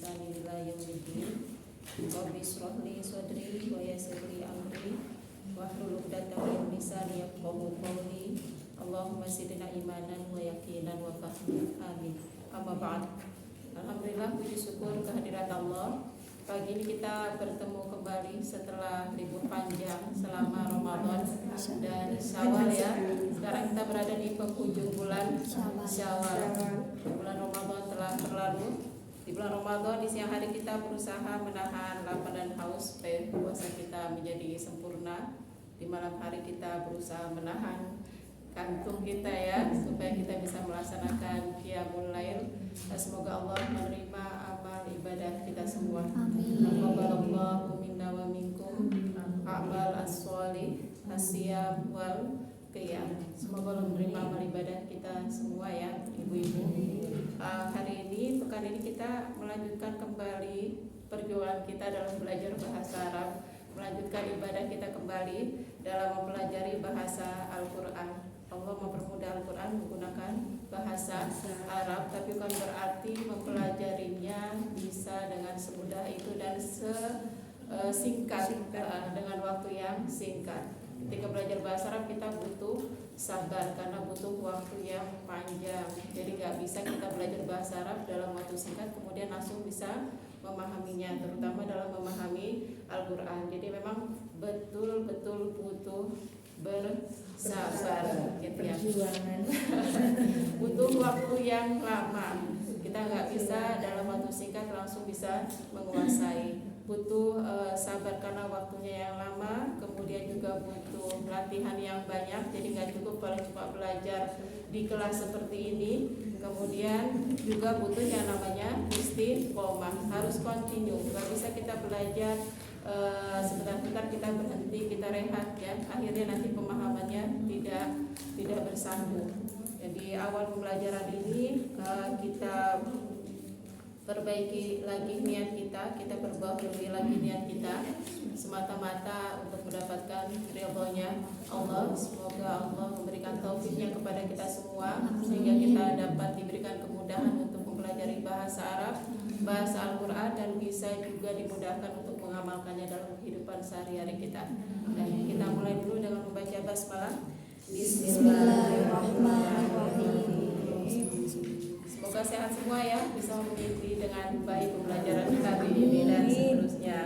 ihsani ila yaumiddin. Rabbi shrah li sadri wa yassir li amri wahlul 'uqdatam min lisani yafqahu qawli. Allahumma zidna imanan wa yaqinan wa fahman. Amin. Amma ba'd. Alhamdulillah, puji syukur kehadirat Allah. Pagi ini kita bertemu kembali setelah libur panjang selama Ramadan dan Syawal ya. Sekarang kita berada di penghujung bulan Syawal. Bulan Ramadan telah berlalu. Di bulan Ramadan di siang hari kita berusaha menahan lapar dan haus supaya puasa kita menjadi sempurna. Di malam hari kita berusaha menahan kantung kita ya, supaya kita bisa melaksanakan qiyamul lail. Semoga Allah menerima amal ibadah kita semua. Taqabbalallahu minna wa minkum amal as-shalih as-siyam wal qiyam. Semoga Allah menerima amal ibadah kita semua ya, ibu-ibu. Hari ini, pekan ini kita melanjutkan kembali perjuangan kita dalam belajar bahasa Arab, melanjutkan ibadah kita kembali dalam mempelajari bahasa Al-Quran. Allah mempermudah Al-Quran menggunakan bahasa Arab, tapi bukan berarti mempelajarinya bisa dengan semudah itu dan singkat dengan waktu yang singkat. Ketika belajar bahasa Arab kita butuh sabar karena butuh waktu yang panjang. Jadi nggak bisa kita belajar bahasa Arab dalam waktu singkat kemudian langsung bisa memahaminya, terutama dalam memahami Al-Quran. Jadi memang betul-betul butuh bersabar gitu ya. Butuh waktu yang lama. Kita nggak bisa dalam waktu singkat langsung bisa menguasai. Butuh sabar karena waktunya yang lama, kemudian juga butuh latihan yang banyak. Jadi nggak cukup kalau cuma belajar di kelas seperti ini. Kemudian juga butuh yang namanya istiqomah, harus continue. Nggak bisa kita belajar sebentar-bentar kita berhenti, kita rehat ya, akhirnya nanti pemahamannya tidak bersambung. Jadi awal pembelajaran ini kita perbaiki lagi niat kita perbaharui lagi niat kita semata-mata untuk mendapatkan ridhonya Allah. Semoga Allah memberikan taufiknya kepada kita semua sehingga kita dapat diberikan kemudahan untuk mempelajari bahasa Arab, bahasa Al-Quran, dan bisa juga dimudahkan untuk mengamalkannya dalam kehidupan sehari-hari kita. Dan kita mulai dulu dengan membaca basmalah. Bismillahirrahmanirrahim. Semoga sehat semua ya, bisa mengikuti dengan baik pembelajaran hari ini dan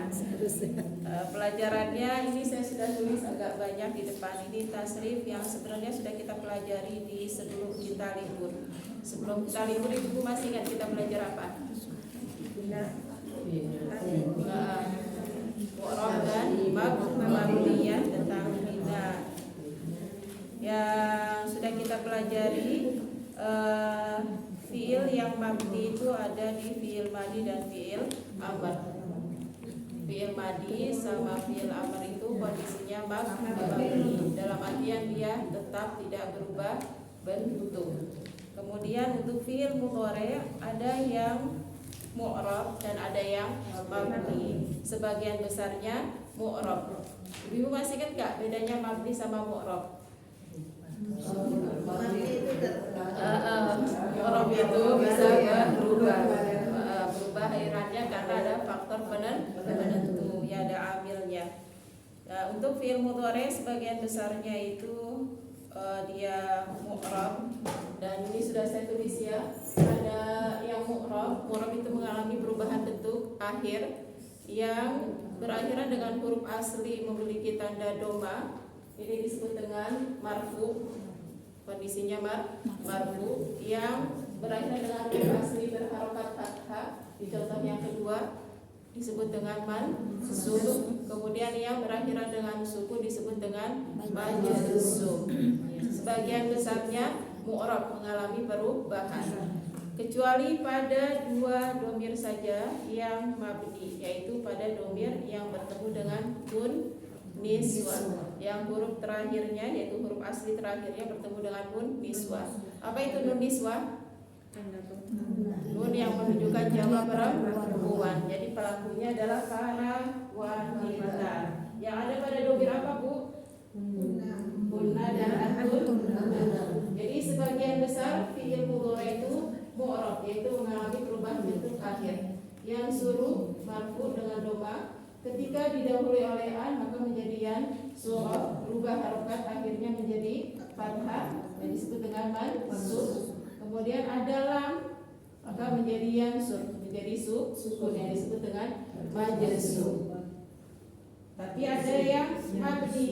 seterusnya. Pelajarannya ini saya sudah tulis agak banyak di depan. Ini tasrif yang sebenarnya sudah kita pelajari di sebelum kita libur. Sebelum kita libur ibu masih ingat kita belajar apa? Mu'rab dan mabniyah, tentang bina. Yang sudah kita pelajari fiil yang mabni itu ada di fiil madi dan fiil amr. Fiil madi sama fiil amr itu kondisinya mabni, dalam artian dia tetap tidak berubah bentuk. Kemudian untuk fiil mudhari ada yang mu'rab dan ada yang mabni. Sebagian besarnya mu'rab. Ibu masih ingat gak bedanya mabni sama mu'rab? Mu'rab itu bisa berubah akhirannya karena ada faktor penentu, ya ada amilnya. Nah, untuk fi'il mudhari sebagian besarnya itu dia mu'rab, dan ini sudah saya tulis ya. Ada yang mu'rab itu mengalami perubahan bentuk akhir yang berakhiran dengan huruf asli memiliki tanda doma. Ini disebut dengan marfu. Kondisinya marfu yang berakhiran dengan huruf asli berharokat fathah. Di contoh yang kedua disebut dengan mansub. Kemudian yang berakhiran dengan suku disebut dengan majzum. Sebagian besarnya mu'rab mengalami perubahan, kecuali pada dua domir saja yang mabni, yaitu pada domir yang bertemu dengan nun niswah, yang huruf terakhirnya yaitu huruf asli terakhirnya bertemu dengan nun niswah. Apa itu nun niswah? Nun yang menunjukkan jama perempuan. Jadi pelakunya adalah para wanita. Yang ada pada domir apa, Bu? Bunna dan antun. Jadi sebagian besar fi'il mudhari itu mu'rab, yaitu mengalami perubahan bentuk akhir. yang suruh marfu dengan doma. Ketika didahului oleh an maka menjadi yan surah, berubah harokat akhirnya menjadi fathah yang disebut dengan mansub. Kemudian ada lam maka menjadi yansur, menjadi sukun yang disebut dengan majzum. Tapi ada yang mabni.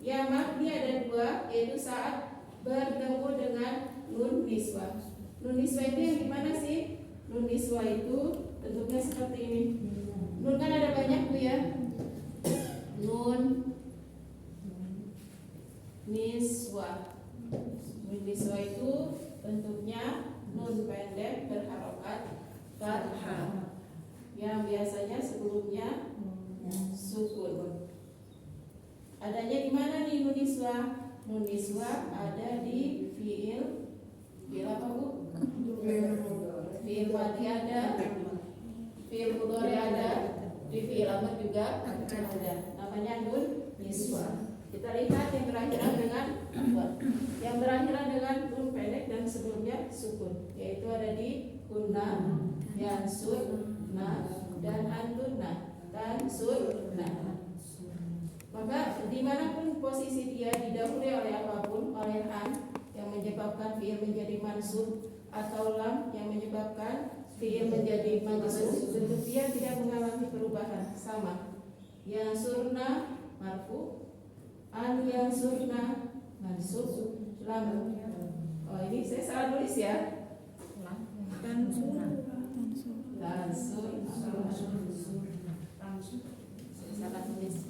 Yang mabni ada dua, yaitu saat bertemu dengan nun niswah. Nun niswah itu yang gimana sih? Nun niswah itu bentuknya seperti ini. Nun kan ada banyak tuh ya. Nun niswah. Nun niswah itu bentuknya nun pendek berharokat fathah yang biasanya sebelumnya sukun. Adanya di mana nih nun niswah? Nun niswah ada di fiil apa Bu? Fiil madhi ada, fiil mudhari ada, di fiil amr juga ada. Namanya nun niswah. Kita lihat yang berakhiran dengan yang berakhiran dengan nun pendek dan sebelumnya sukun, yaitu ada di kunna, yansurna, dan antunna, tansurna. Maka dimanapun posisi dia didahului oleh apapun, oleh an yang menyebabkan fiil menjadi mansub atau lam yang menyebabkan fiil menjadi majzum, bentuk dia tidak mengalami perubahan, sama. Yansurna marfu, an yansurna mansub, lam. Oh ini saya salah nulis ya. Lansur. Saya salah nulis.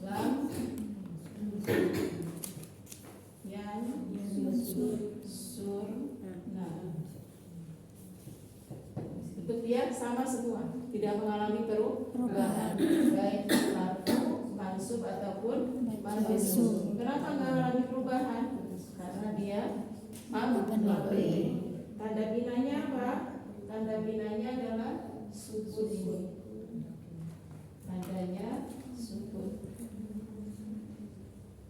Lam yan sur nah. Bentuk dia sama semua, tidak mengalami perubahan baik marfu, mansub ataupun majzum. Kenapa mengalami perubahan? Karena dia mabni. Tanda binanya apa? Tanda binanya adalah sukun. Tandanya sukun.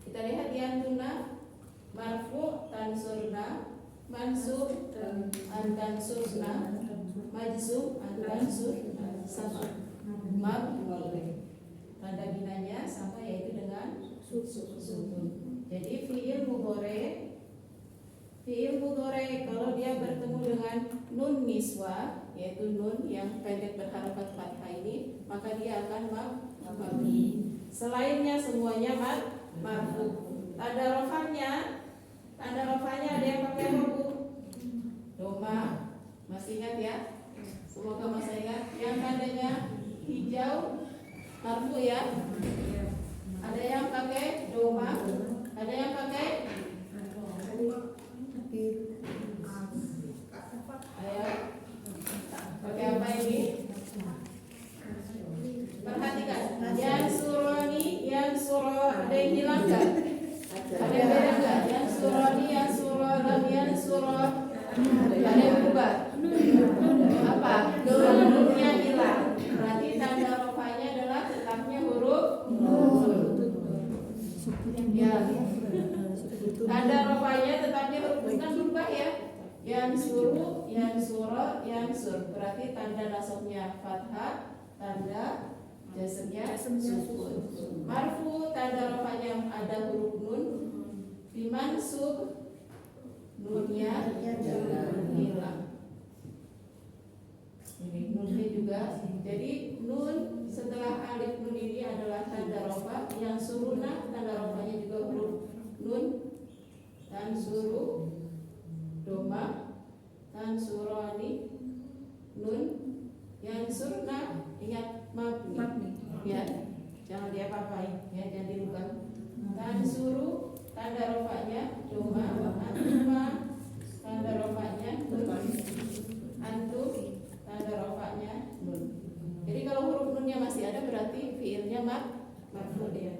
Kita lihat di antuna, marfu tansurna, mansub antansurna, majzum antansurna, sama mabni. Tanda binanya sama, yaitu dengan sukun. Jadi fiil mudhari kalau dia bertemu dengan nun niswah, yaitu nun yang pendek berharokat fathah ini, maka dia akan mabni. Selainnya semuanya marfu. Tanda rofanya ada yang pakai apa Bu? Doma. Masih ingat ya? Semoga masih ingat. Yang tandanya hijau marfu ya. Ada yang pakai doma, ada yang pakai pakai apa ini? Perhatikan. Yang suroni, yang suro, ada yang hilang nggak? Ada yang beda nggak? Yang suroni, yang suro, lam yang suro, ada yang berubah? Apa? Hurufnya hilang. Berarti tanda rofanya adalah tetapnya huruf ya. Tanda rofanya tetapnya huruf, bukan berubah ya. Yang suruh, yang suro, yang sur. Berarti tanda nasabnya fathah, tanda jazmnya sukun. Marfu tanda rofanya ada huruf nun, dimansub nunnya hilang. Ini nunnya juga. Jadi nun setelah alif nun ini adalah tanda rofa. Yang suruna tanda rofanya juga huruf nun, dan suruh doma, dan surani nun. Yang surna ingat mabni ya, jangan diapa-apain ya, jangan dirubah. Dan suruh tanda rofanya doma, antuma tanda rofanya nun, antum tanda rofanya nun. Jadi kalau huruf nunnya masih ada berarti fiilnya marfu ya.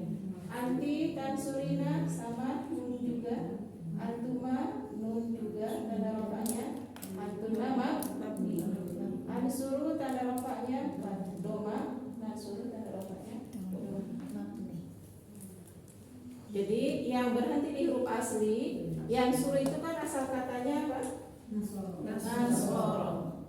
Anti tansurina sama nun juga, antuma nun juga tanda rofanya, antuna mabni. Ansuru tanda rofanya doma, nansuru tanda rofanya mabni. Jadi yang berhenti di huruf asli, yang suruh itu kan asal katanya apa? Nasoro.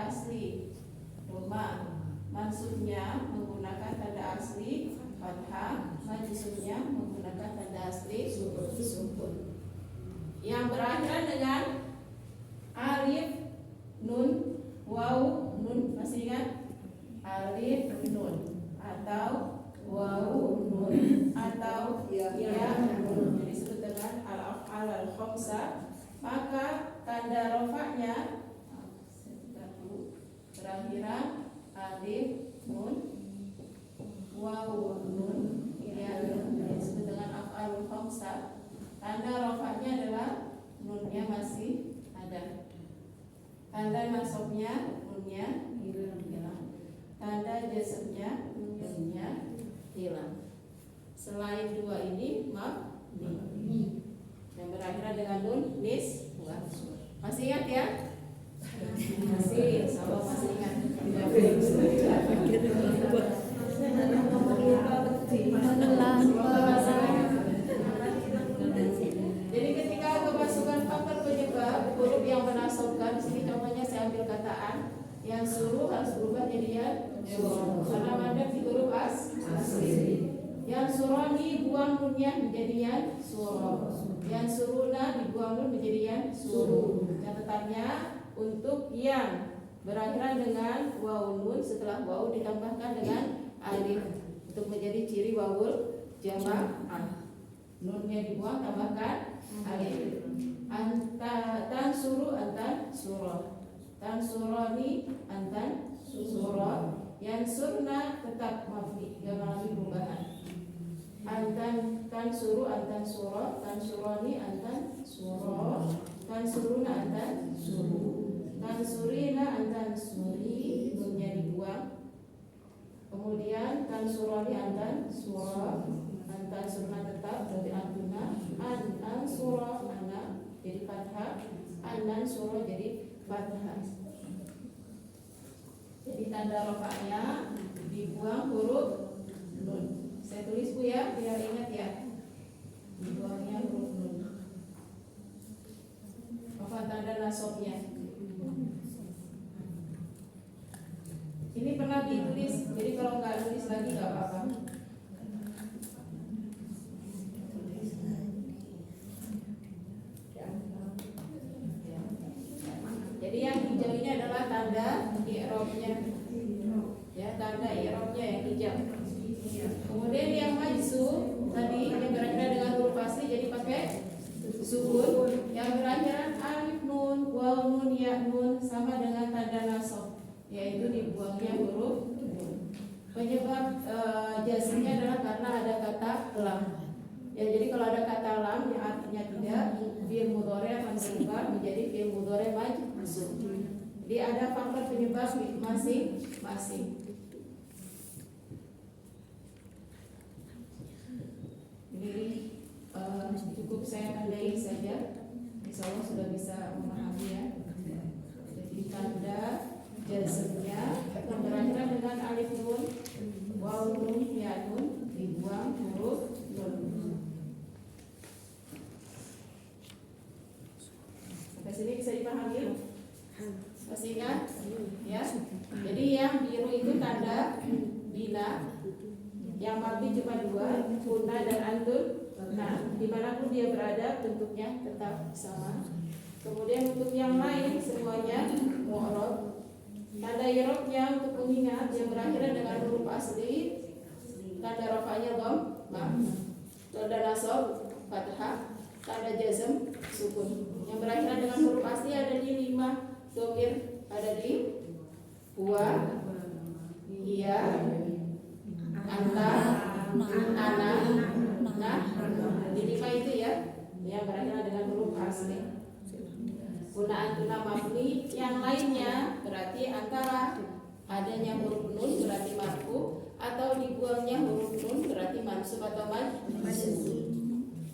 asli rumah, mansubnya menggunakan tanda asli fathah, majzumnya menggunakan tanda asli sukun. Yang berakhiran dengan alif, nun, waw, nun, masih ingat? Alif, nun, atau waw, nun, atau ya, nun, yang disebut dengan al-af'al al-khamsah. Maka tanda rofaknya berakhiran alif, nun, waw, nun, ya, nun, yang disebut dengan af'al khamsah. Tanda rofaknya adalah nunnya masih ada. Tanda nasabnya nunnya hilang. Tanda jazmnya nunnya hilang. Selain dua ini mabni. Yang berakhiran dengan nun niswah. Masih ingat ya? Masih, insyaallah masih ingat. Jadi ketika kemasukan faktor penyebab huruf yang menasabkan, di sini contohnya saya ambil kataan yang suruh harus berubah jadi ya karena mandat di huruf asli. Yang suroni buang nunnya menjadi yang suruh. Yang suruna dibuang nun menjadi yang suruh. Catatannya untuk yang berakhiran dengan waw nun setelah waw ditambahkan dengan alif untuk menjadi ciri wawul jamaah. Nunnya dibuang tambahkan alif. Tan suruh antan surah. Tan suroni antan surah. Yang surna tetap mabni, gak mengalami perubahan. Tan suruh antan surah, tan suroni antan surah, tan suruna antan suruh, tan surina antan suri, nunnya dibuang. Kemudian tan suroni antan surah, antan surna tetap berarti antuna, an surah ana jadi fathah, anan surah jadi fathah. Jadi tanda rofaknya dibuang huruf nun. Saya tulis Bu ya, biar ingat ya. Dibuangnya huruf nun. Apa tanda nasabnya? Ini pernah ditulis, jadi kalau nggak tulis lagi nggak apa-apa. Jadi yang hijau ini adalah tanda i'rabnya. Ya, tanda i'rabnya yang hijau. Kemudian yang majzum tadi yang berakhiran dengan huruf asli jadi pakai sukun. Yang berakhiran alif nun, waw nun, ya nun sama dengan tanda nasab, yaitu dibuangnya huruf nun. Penyebab jazmnya adalah karena ada kata lam. Ya, jadi kalau ada kata lam yang artinya tidak, fi'il mudhari akan berubah menjadi fi'il mudhari majzum. Jadi ada faktor penyebab masing-masing. Jadi cukup saya tandai saja, insya Allah sudah bisa memahami ya. Jadi tanda jazmnya yang berakhiran dengan alif nun, waw nun, ya nun dibuang huruf nun. Sampai sini bisa dipahami? Masih ingat? Ya. Jadi yang biru itu tanda bina. Yang mabni cuma dua, kunna dan antun. Nah, dimanapun dia berada bentuknya tetap sama. Kemudian untuk yang lain semuanya mu'rab. Tanda i'rabnya untuk mengingat yang berakhiran dengan huruf asli, tanda rafa'nya dhammah, tanda nasab fathah, tanda jazm sukun. Yang berakhiran dengan huruf asli ada di 5 dhamir, ada di huwa, iya, anta, ana, nah, di 5 itu ya yang berakhiran dengan huruf asli. Kuna antuna mabni, yang lainnya berarti antara adanya huruf nun berarti marfu atau dibuangnya huruf nun berarti mansub atau majzum.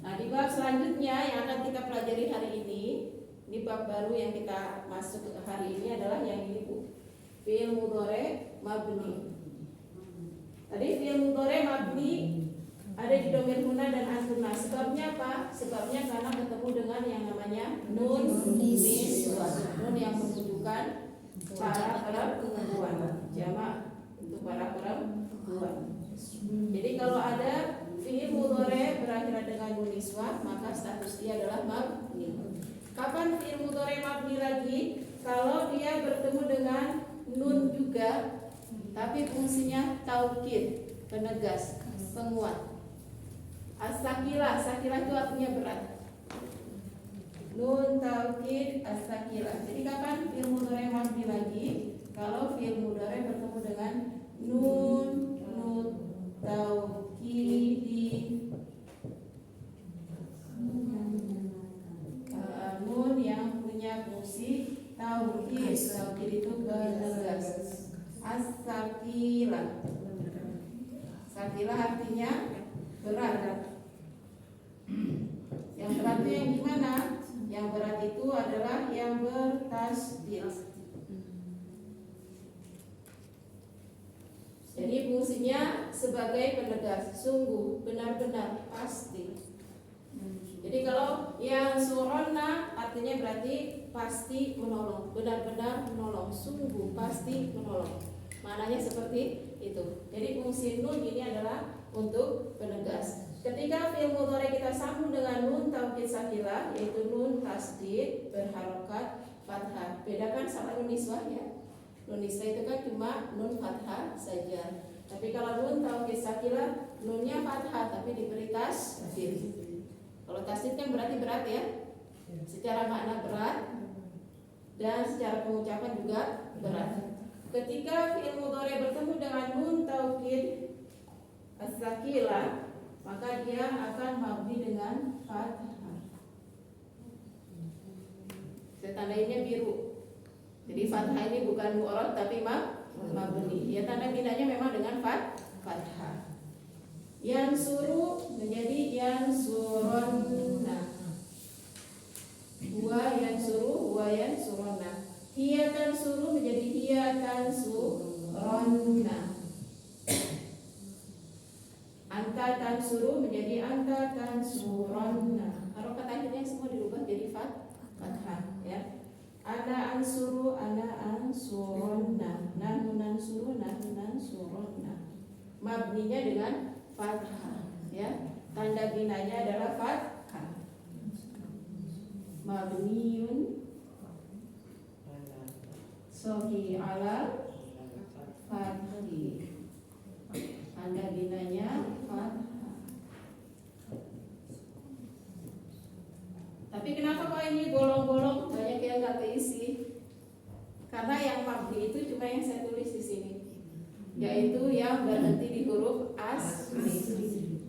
Nah, di bab selanjutnya yang akan kita pelajari hari ini, di bab baru yang kita masuk hari ini adalah yang ini Bu, fi'il mudhari mabni. Tadi fi'il mudhari mabni ada di dhamir huna dan antuna. Sebabnya apa? Sebabnya karena ketemu dengan yang namanya nun niswah, nun yang menunjukkan para perempuan, jamak untuk para perempuan. Jadi kalau ada fi'il mudhari berakhir dengan nun niswah, maka status dia adalah mabni. Kapan fi'il mudhari mabni lagi? Kalau dia bertemu dengan nun juga, tapi fungsinya taukid, penegas, penguat. As-sakilah, sakilah itu artinya berat. Nun taukid as-sakilah. Jadi kapan fi'il mudhari mabni lagi? Kalau fi'il mudhari bertemu dengan nun taukidi, nun yang punya fungsi taukid. Taukid itu penegas. As-sakilah. Sakilah artinya berat. Yang berat itu yang gimana? Yang berat itu adalah yang bertasdid. Jadi fungsinya sebagai penegas, sungguh, benar-benar, pasti. Jadi kalau yang suronna artinya berarti pasti menolong, benar-benar menolong, sungguh pasti menolong. Maknanya seperti itu. Jadi fungsi nun ini adalah untuk penegas. Ketika fi'il mudhari kita sambung dengan nun taukid sakilah, yaitu nun tasdid berharokat fathah. Bedakan sama nun niswah ya. Nun niswah itu kan cuma nun fathah saja. Tapi kalau nun taukid sakilah, nunnya fathah tapi diberi tasdid. Kalau tasdid kan berarti berat ya. Secara makna berat dan secara pengucapan juga berat. Ketika fi'il mudhari bertemu dengan nun taukid as-sakilah, maka dia akan mabni dengan fathah. Saya tandainya biru. Jadi fathah ini bukan mu'rab tapi mabni. Ya tanda bindanya memang dengan fathah. Yansuru menjadi yansuronna. Wa yansuronna. Hiya tansuru menjadi hiya tansuronna. Anta tansuru menjadi anta tansuronna. Harokat akhirnya semua dirubah jadi fathah ya. Ana ansuru ana ansuronna. Nahnu nansuru nahnu nansuronna. Mabninya dengan fathah ya. Tanda binanya adalah fathah. Mabniun sohi ala fathi. Tanda binanya fathah. Tapi kenapa kok ini bolong-bolong banyak yang nggak keisi? Karena yang mabni itu cuma yang saya tulis di sini, yaitu yang berhenti di huruf asli.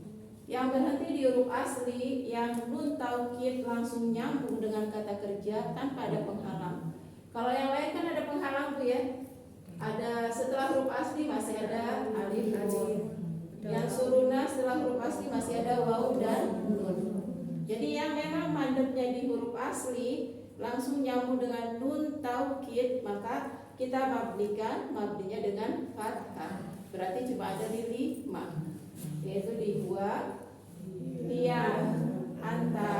Yang berhenti di huruf asli, yang nun taukid langsung nyambung dengan kata kerja tanpa ada penghalang. Kalau yang lain kan ada penghalang tuh ya. Ada setelah huruf asli masih ada alif. Yang suruna setelah huruf asli masih ada waw dan nun. Jadi yang memang mandeknya di huruf asli langsung nyambung dengan nun taukid, maka kita mabninya dengan fathah. Berarti cuma ada di 5, yaitu di huwa, hiya, anta,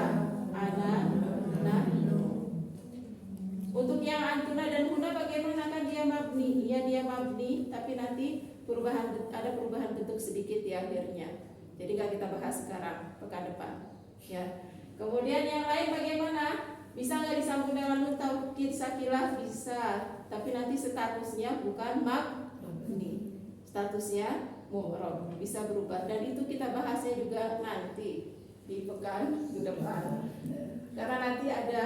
ana, nahnu. Untuk yang antuna dan huna bagaimana kan dia mabni? Iya dia mabni, tapi nanti ada perubahan bentuk sedikit di akhirnya. Jadi nggak kita bahas sekarang, pekan depan. Ya. Kemudian yang lain bagaimana? Bisa nggak disambung dengan nun taukid sakilah? Bisa, tapi nanti statusnya bukan mabni, statusnya mu'rab, bisa berubah. Dan itu kita bahasnya juga nanti di pekan depan. Karena nanti ada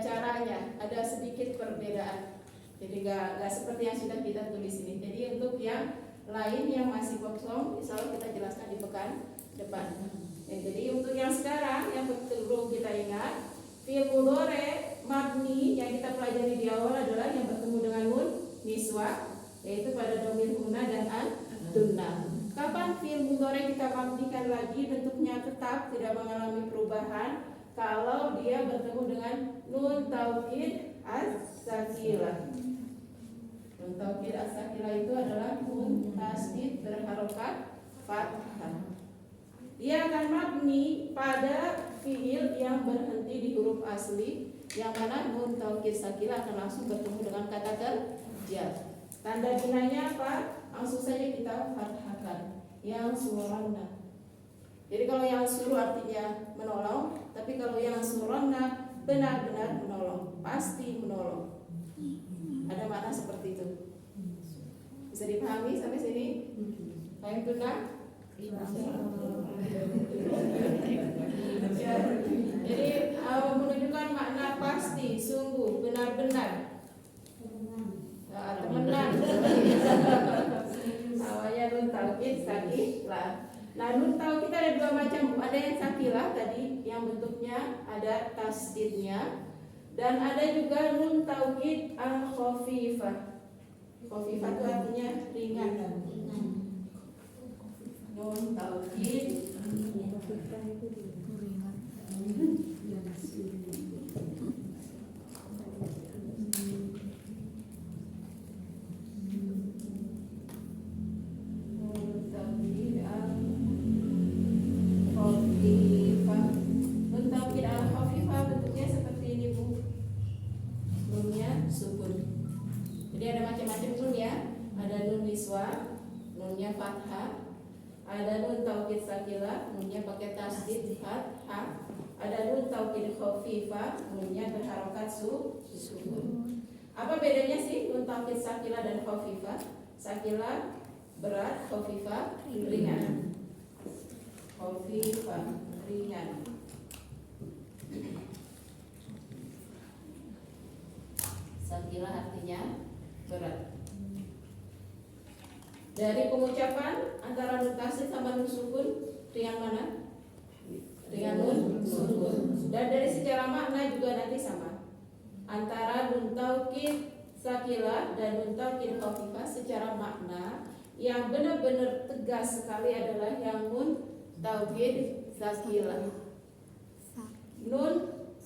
caranya, ada sedikit perbedaan. Jadi nggak seperti yang sudah kita tulis ini. Jadi untuk yang lain yang masih kosong, insya Allah kita jelaskan di pekan depan. Ya, jadi untuk yang sekarang yang perlu kita ingat, fi'il mudhari mabni yang kita pelajari di awal adalah yang bertemu dengan nun niswah, yaitu pada dhamir huna dan an-tunna. Kapan fi'il mudhari kita mabnikan lagi, bentuknya tetap tidak mengalami perubahan? Kalau dia bertemu dengan nun taukid as-sakilah. Nun taukid as-sakilah itu adalah nun tasdid berharokat fathah. Dia akan mabni pada fi'il yang berhenti di huruf asli yang mana nun taukid sakilah akan langsung bertemu dengan kata kerja. Tanda binanya apa? Langsung saja kita fathahkan. Yang suronna. Jadi kalau yang suruh artinya menolong, tapi kalau yang suronna benar-benar menolong, pasti menolong. Ada makna seperti itu. Bisa dipahami sampai sini? Paham benar? Jadi menunjukkan makna pasti, sungguh, benar-benar. Temenan. Namanya nun taukid sakilah. Nah, nun taukid ada dua macam. Ada yang sakilah tadi, yang bentuknya ada tasdidnya, dan ada juga nun taukid al-khafifah. Khafifah itu artinya ringan. Nun taukid bentuknya seperti ini, Bu. Nunnya sukun. Jadi ada macam-macam nun ya. Ada nun niswa, nunnya fathah. Ada nun taukid sakilah, nunnya pakai tasdid fathah. Ada nun taukid khafifah, nunnya berharokat sukun. Apa bedanya sih nun taukid sakilah dan khafifah? Sakilah berat, khafifah ringan. Khafifah ringan. Sakilah artinya berat. Dari pengucapan antara nun tasdid sama nun sukun, ringan mana? Ringan nun sukun. Dan dari secara makna juga nanti sama. Antara nun taukid sakilah dan nun taukid khafifah secara makna yang benar-benar tegas sekali adalah yang nun taukid sakilah. Nun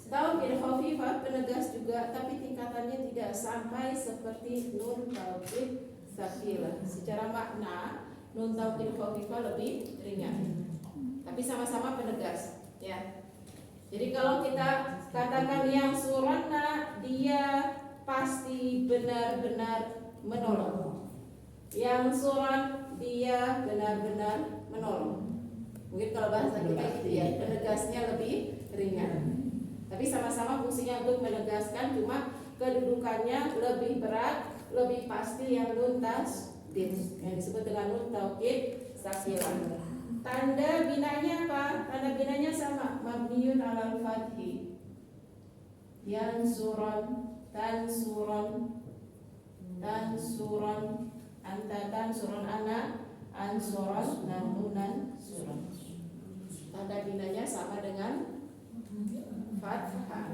taukid khafifah penegas juga, tapi tingkatannya tidak sampai seperti nun taukid sakilah. Secara makna nun taukid khafifah lebih ringan, tapi sama-sama penegas ya. Jadi kalau kita katakan yang suronna, dia pasti benar-benar menolong. Yang suron, dia benar-benar menolong. Mungkin kalau bahasa kita gitu ya, penegasnya lebih ringan. Tapi sama-sama fungsinya untuk menegaskan, cuma kedudukannya lebih berat, lebih pasti yang nun tasdid, yang disebut dengan nun taukid sakilah. Tanda binanya apa? Tanda binanya sama, mabniun alal fathi. Yansuron, tansuron, tansuron, anta tansuron ana, ansuron, nanunan suron. Tanda binanya sama dengan fathah.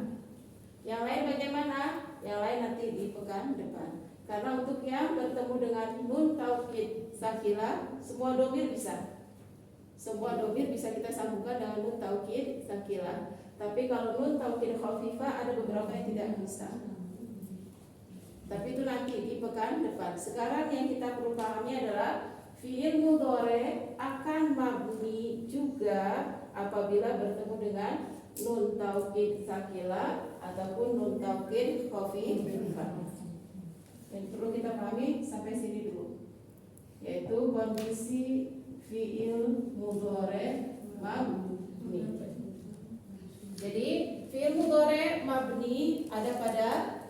Yang lain bagaimana? Yang lain nanti di pekan depan. Karena untuk yang bertemu dengan nun taukid sakilah, semua domir bisa. Semua domir bisa kita sambungkan dengan nun taukid sakilah. Tapi kalau nun taukid khafifah ada beberapa yang tidak bisa. Tapi itu nanti di pekan depan. Sekarang yang kita perlu pahami adalah fi'il mudhari akan mabni juga apabila bertemu dengan nun taukid sakilah ataupun nun taukid khafifah. Yang perlu kita pahami sampai sini dulu, yaitu kondisi fi'il mudhari mabni. Jadi fi'il mudhari mabni ada pada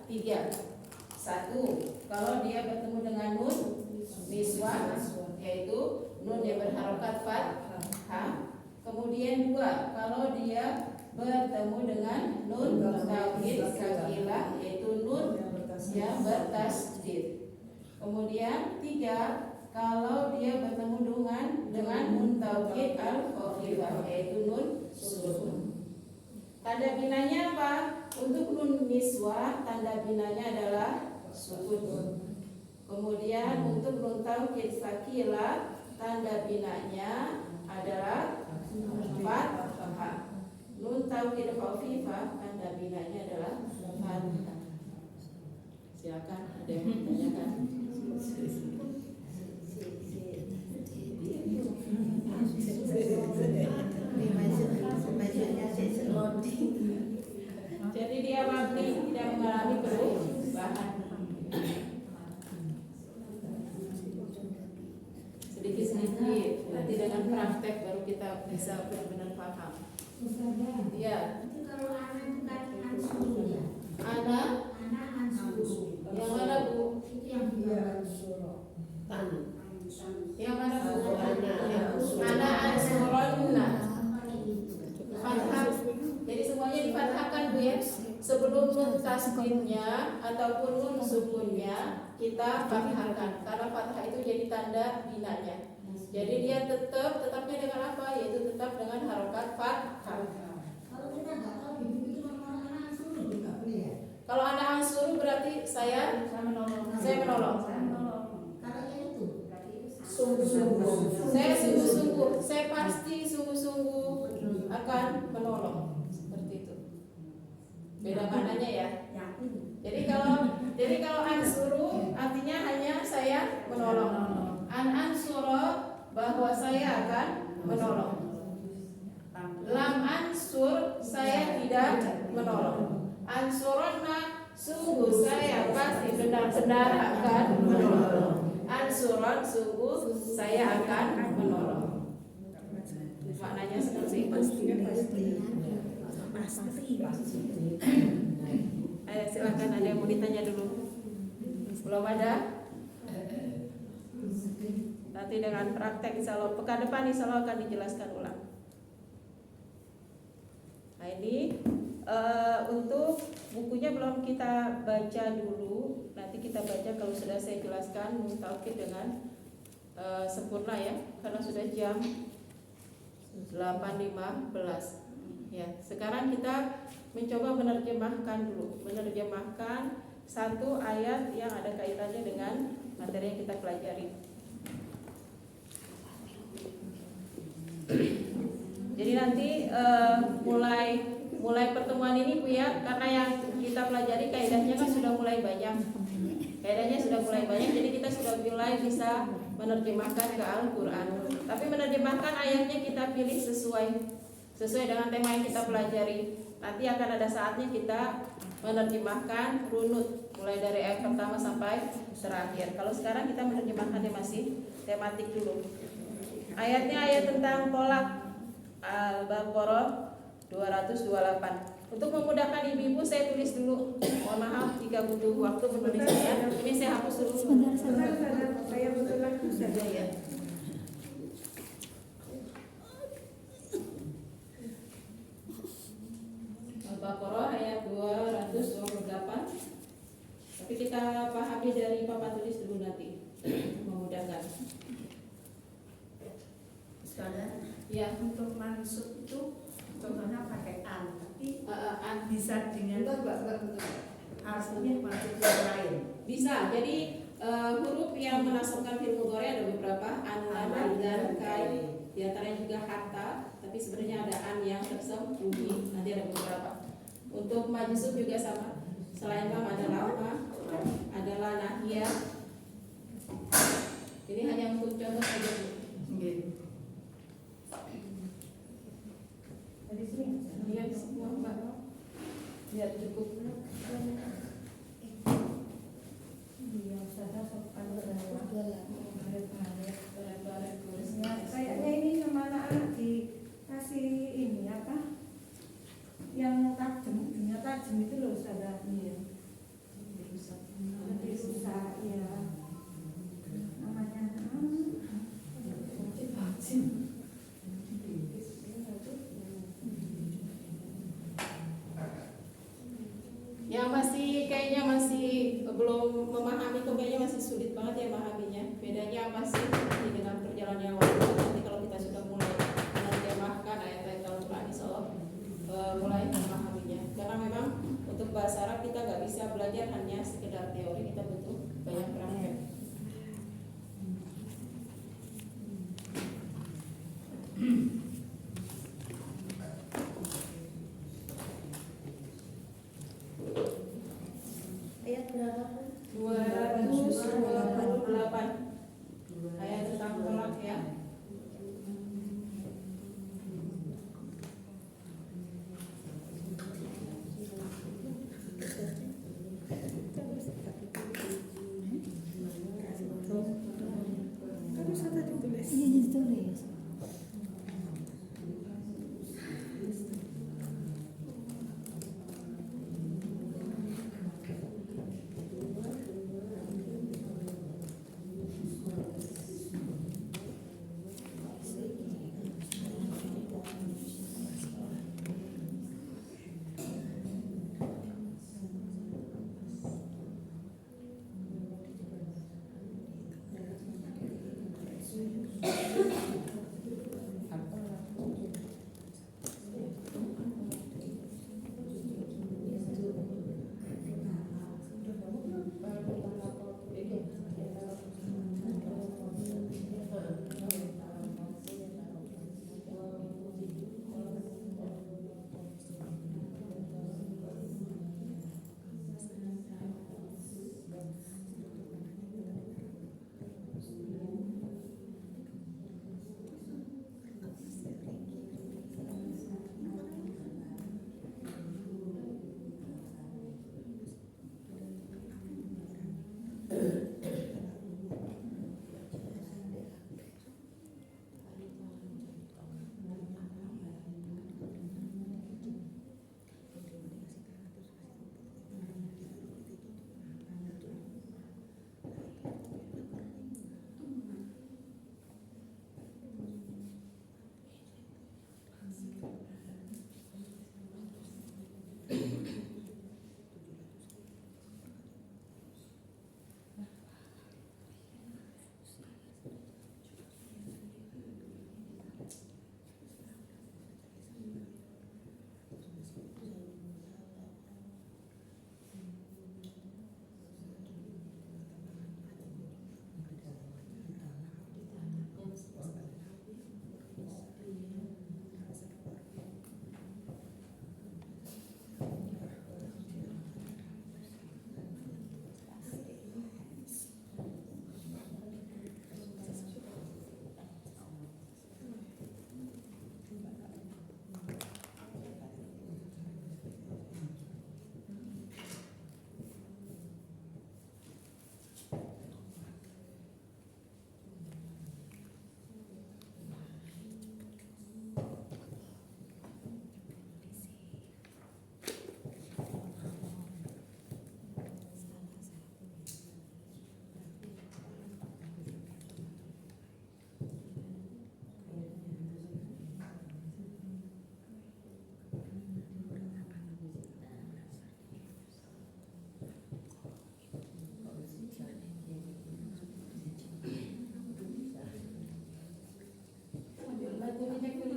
3. 1, kalau dia bertemu dengan nun niswa, yaitu nun yang berharokat fathah. Kemudian 2, kalau dia bertemu dengan nun taukid sakilah, yaitu nun yang bertasdid. Kemudian 3, kalau dia bertemu dengan nun taukid al-khafifah, yaitu nun sukun. Tanda binanya apa? Untuk nun niswa tanda binanya adalah sukun. Kemudian untuk nun taukid sakilah tanda binanya adalah fathah. Nun taukid khafifah tanda binanya adalah fathah. Silakan ada yang bertanyakan. Jadi dia mabni Nanti dengan praktek baru kita bisa benar-benar paham. Iya. Itu kalau anak itu kan ansur ya. Anak Ansur. yang mana Bu? Itu yang dia ansur. Yang mana Bu? Anak Ansuronna. Fathah. Jadi semuanya difathahkan Bu ya. Sebelum nun tasdidnya ataupun nun sukunnya kita fathahkan karena fathah itu jadi tanda binanya. Jadi dia tetapnya dengan apa? Yaitu tetap dengan harokat fathah. Kalau kita nggak tahu di buku itu nama anak ansur juga boleh ya. Kalau anak ansur berarti saya menolong. Kalau yang itu Sungguh-sungguh. Saya sungguh-sungguh. Saya pasti sungguh-sungguh akan menolong. Seperti itu. Beda maknanya ya. Jadi kalau ansuru artinya hanya saya menolong. Ansuro bahwa saya akan menolong. Lam ansur saya tidak menolong. Ansuronna sungguh saya pasti benar-benar akan menolong. Ansuron sungguh saya akan menolong. Maknanya seperti itu. Ayo silakan, ada yang mau ditanya dulu? Belum ada? Nanti dengan praktek insya Allah pekan depan insya Allah akan dijelaskan ulang. Nah ini untuk bukunya belum kita baca dulu. Nanti kita baca kalau sudah saya jelaskan mustaqil dengan sempurna ya, karena sudah jam 8.15. Ya, sekarang kita mencoba menerjemahkan dulu, menerjemahkan satu ayat yang ada kaitannya dengan materi yang kita pelajari. Jadi nanti mulai pertemuan ini Bu ya, karena yang kita pelajari kaidahnya kan sudah mulai banyak. Kaidahnya sudah mulai banyak, jadi kita sudah mulai bisa menerjemahkan ke Al-Qur'an. Tapi menerjemahkan ayatnya kita pilih sesuai dengan tema yang kita pelajari. Nanti akan ada saatnya kita menerjemahkan runut mulai dari ayat pertama sampai terakhir. Kalau sekarang kita menerjemahkannya masih tematik dulu. Ayatnya ayat tentang tolak, Al-Baqarah 228. Untuk memudahkan ibu-ibu saya tulis dulu. Mohon maaf jika butuh waktu penulisannya. Ini saya hapus dulu. Sebentar, saya betul lagi saja ya. Al-Baqarah ayat 228. Tapi kita pahami dari papan tulis dulu nanti. Memudahkan. Sekarang Ya, untuk mansub itu contohnya pakai an, tapi an bisa dengan artinya maksud yang lain. bisa. Jadi huruf yang menasabkan fi'il mudhari ada beberapa, an, dan kai. Di antaranya juga hatta, tapi sebenarnya ada an yang tersembunyi. Nanti ada beberapa. Untuk majzub juga sama. Selain lam ada lama, adalah nahiyah. Ini hanya untuk contoh saja. Dari sini. Lihat semua Mbak. Lihat cukup. Kayaknya ini sama anak dikasih ini apa? Yang tajam, dunia tajam itu loh Ustazah. Iya. Lebih susah, ya. Namanya Yang kayaknya masih belum memahami itu, kayaknya masih sulit banget ya memahaminya. Bedanya apa sih dengan perjalanan waktu? Nanti kalau kita sudah mulai menerjemahkan ayat-ayat Al-Quran, insya Allah mulai memahaminya. Karena memang untuk bahasa Arab kita nggak bisa belajar hanya sekedar teori, kita butuh banyak praktek. ayat berapa? 228 ayat tentang tolak ya. Kan bisa tadi tulis. Iya ditulis.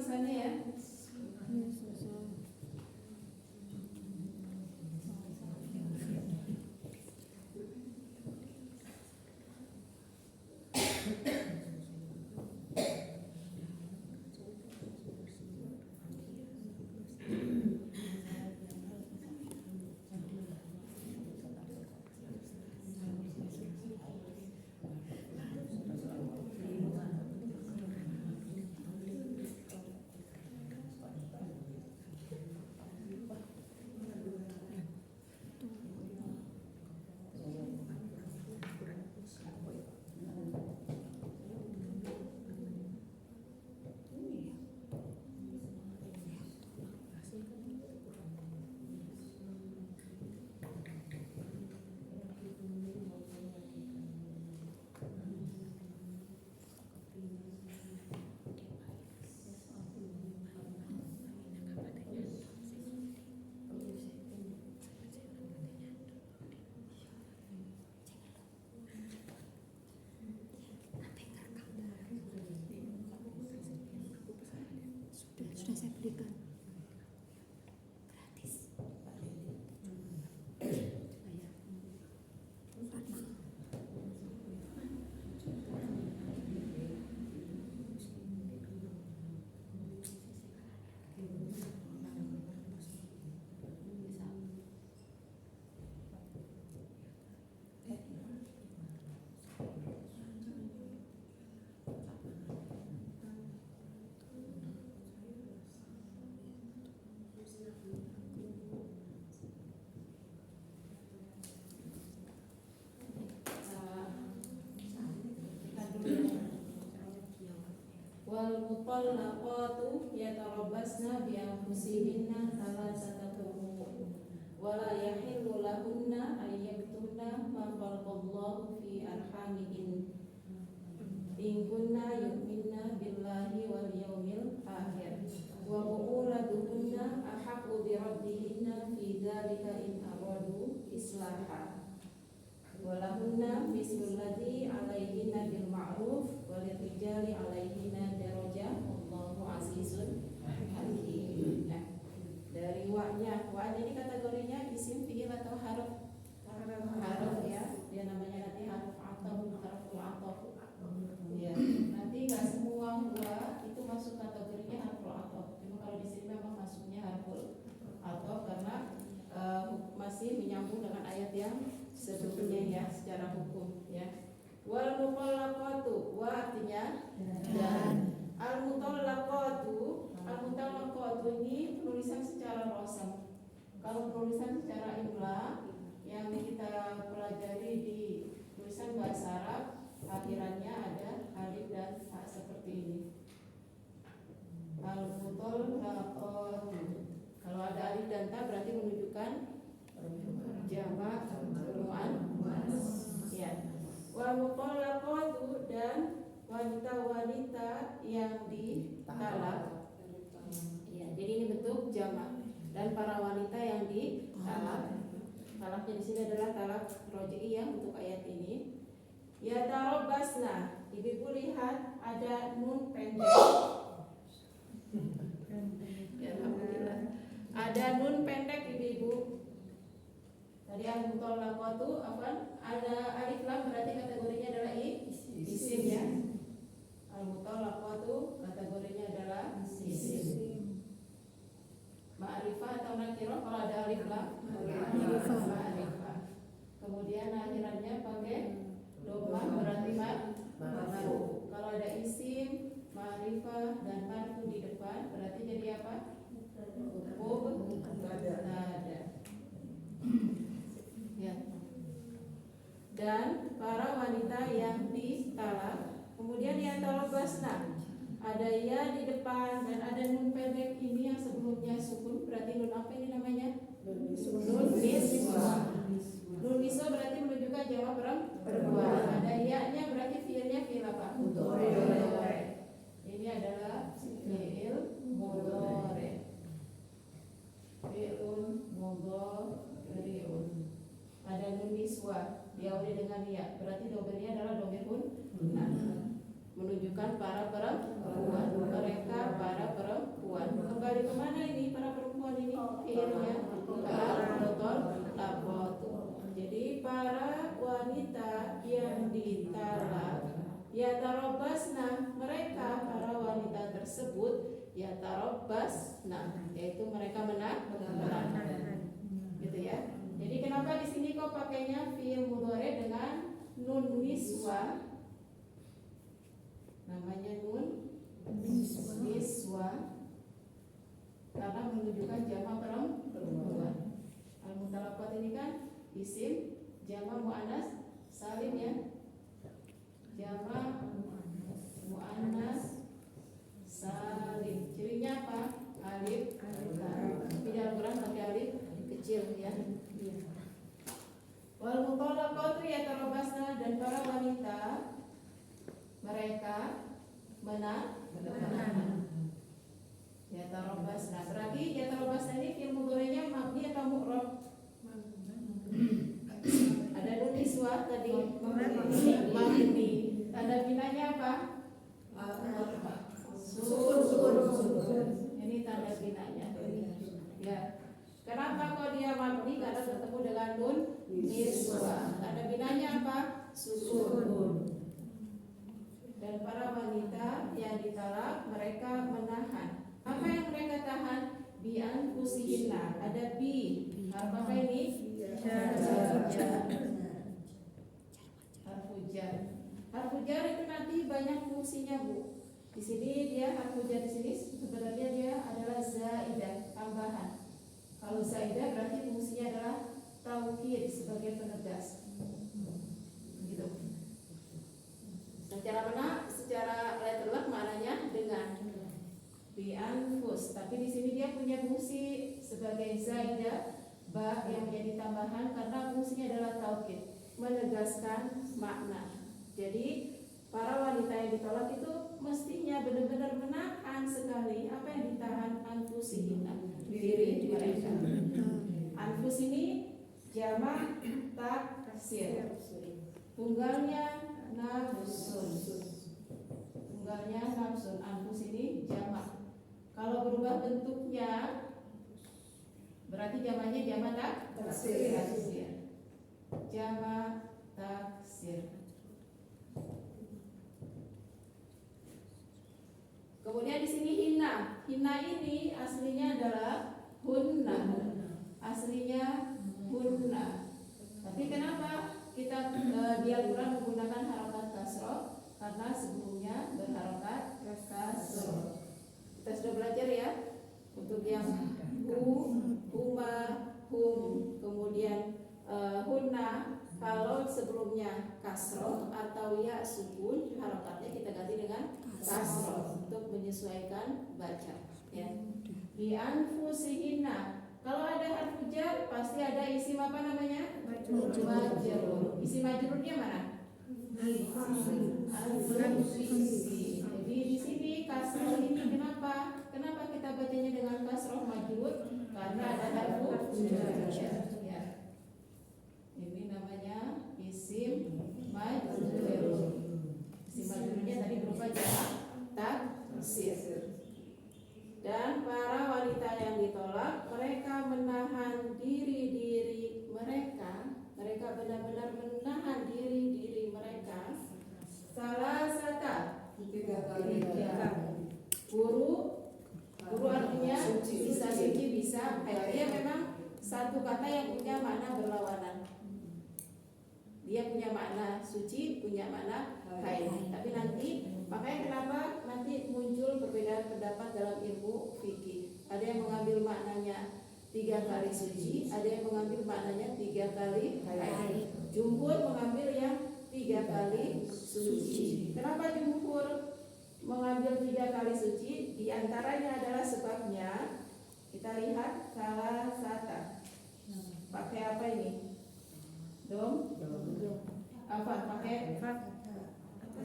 tulisannya ya. Sudah saya belikan gratis. Wal mutallaqatu yatarabbasna bi anfusihinna thalathata qurun wala yahillu lahunna ay yaktumna ma khalaqallahu fi arhamihin in kunna yu'minna billahi wal yawmil akhir wa bu'ulatuhunna ahaqqu bi raddihinna fi dzalika in aradu islaha walahunna mislu alladzi 'alaihinna bil ma'ruf walirrijali 'alaihinna darajah wallahu azizun hakim. Nah, dari wa-nya, wa ini kategorinya isim fi'il atau harf? Harf ya. Dia namanya nanti harf atau harful ataf. Ya, nanti enggak semua wa itu masuk kategorinya harful ataf. Cuma kalau di sini memang masuknya harful ataf karena masih menyambung dengan ayat yang sebelumnya ya secara hukum ya. Wal mutallaqatu wa artinya dan al mutallaqatu ini penulisan secara rosam. Kalau penulisan secara imla yang kita pelajari di tulisan bahasa Arab akhirannya ada alif dan ta seperti ini. Al mutallaqatu kalau ada alif dan ta berarti menunjukkan jamak muannas ya. Wa mutallaqatu dan wanita-wanita yang ditalak ya. Jadi ini bentuk jamak dan para wanita yang ditalak. Talaknya di sini adalah talak roj'iyah untuk ayat ini. Ya tarabbasna. Ibu lihat ada nun pendek. Ya, alhamdulillah. Ada nun pendek ibu. Tadi al-mutallaqatu apa? Ada alif lam berarti kategorinya adalah isim ya. Al-mutallaqatu kategorinya adalah isim. Ma'rifah atau nakirah kalau ada alif lam? Ma'rifah. Kemudian akhirannya pakai dhammah berarti marfu. Kalau ada isim, ma'rifah dan marfu di depan berarti jadi apa? Mubtada. Ya. Dan para wanita yang ditalak, kemudian yang tarabbasna, ada ya di depan dan ada nun pendek ini yang sebelumnya sukun, berarti nun apa ini namanya? Nun niswa. Nun niswa berarti menunjukkan jamak perempuan. Ada ya-nya berarti fiilnya fiil apa? Mudhari. Ini adalah fiil mudhari. Fi'lun mudhari'un. Ada nun niswa diawali dengan ya, berarti domirnya adalah domirun menunjukkan menunjukkan para perempuan. Mereka para perempuan. Kembali kemana ini para perempuan ini? Fiilnya labotol. Jadi para wanita yang ditalak yatarobasna, mereka para wanita tersebut yatarobasna, yaitu mereka menahan. Gitu ya. Jadi kenapa di sini kok pakainya fiil mudhari dengan nun niswa? Namanya nun niswa karena menunjukkan jamak perempuan. Al-mutalaqat ini kan isim jamak muannas salim ya. Jamak muannas salim. Cirinya apa? Alif. Tapi dalam Quran pakai alif kecil ya. Wal mutalaqatu yatarabasna, dan para wanita mereka menahan. Yatarabasna. Berarti yatarabasna ini fi'il mudhari'nya mabni atau mu'rab? Ada nun niswah tadi mabni. Tanda binanya apa? Ini tanda binanya. Ya. Kenapa kok dia mabni? Karena bertemu dengan nun niswah. Tanda binanya apa? Sukun. Dan para wanita yang ditalak mereka menahan. Apa yang mereka tahan? Bi anfusihinna. Ada bi. Harf apa ini? Harfu jar itu nanti banyak fungsinya, Bu. Di sini dia harfu jar di sini sebenarnya dia adalah zaidah, tambahan. Kalau zaidah berarti fungsinya adalah taukid sebagai penegas. Gitu. Secara letterlock maknanya dengan bi anfus, tapi di sini dia punya fungsi sebagai zaidah, ba yang menjadi tambahan karena fungsinya adalah taukid, menegaskan makna. Jadi para wanita yang ditolak itu mestinya benar-benar menahan sekali apa yang ditahan anfusihinna, diri mereka. Anfus ini jamak taksir, tunggalnya nafsun. Anfus ini jamak. Kalau berubah bentuknya berarti jamaknya jamak taksir. Jamak taksir. Kemudian di sini hina. Hina ini aslinya adalah hunna. Aslinya hunna. Tapi kenapa kita di Al-Quran menggunakan harokat kasroh? Karena sebelumnya berharokat kasroh. Kita sudah belajar ya untuk yang huma, hum, kemudian hunna. Kalau sebelumnya kasroh atau ya sukun, harokatnya kita ganti dengan kasroh untuk menyesuaikan baca. Ya. Bi anfusihinna. Kalau ada harfu jar pasti ada isim apa namanya? Majrur. Isim majrurnya mana? Al-Fisi. Jadi di sini kasroh ini kenapa? Kenapa kita bacanya dengan kasroh majrur? Karena ada harfu jar. Ya. Ini namanya isim majrur. Isim majrurnya tadi berupa jamak taksir. Dan para wanita yang ditolak, mereka menahan diri mereka. Mereka benar-benar menahan diri mereka. Salah satu Guru artinya bisa suci, bisa haid. Dia memang satu kata yang punya makna berlawanan. Dia punya makna suci, punya makna haid. Tapi nanti, makanya kenapa nanti muncul perbedaan pendapat dalam ilmu fikih. Ada yang mengambil maknanya 3 kali suci, ada yang mengambil maknanya 3 kali haid. Jumhur mengambil yang 3 kali suci. Kenapa jumhur mengambil 3 kali suci? Di antaranya adalah sebabnya kita lihat salah satu. Pakai apa ini? Dom? Apa? Pakai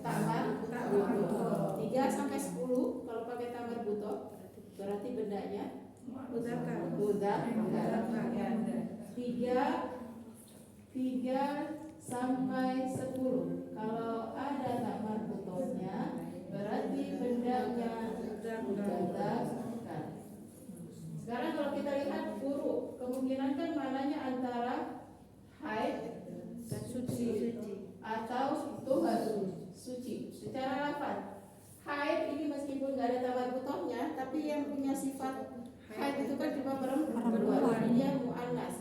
tamar buto. 3 sampai 10 kalau pakai tamar buto berarti bendanya mudzakkar. 3 sampai 10 kalau ada tamar butonya berarti bendanya mudzakkar. Sekarang kalau kita lihat guru, kemungkinan kan mananya antara haid dan suci atau tuhar suci. Secara lafaz haid ini meskipun nggak ada tamar butohnya, tapi yang punya sifat haid itu kan cuma perempuan. Ini yang mu'annas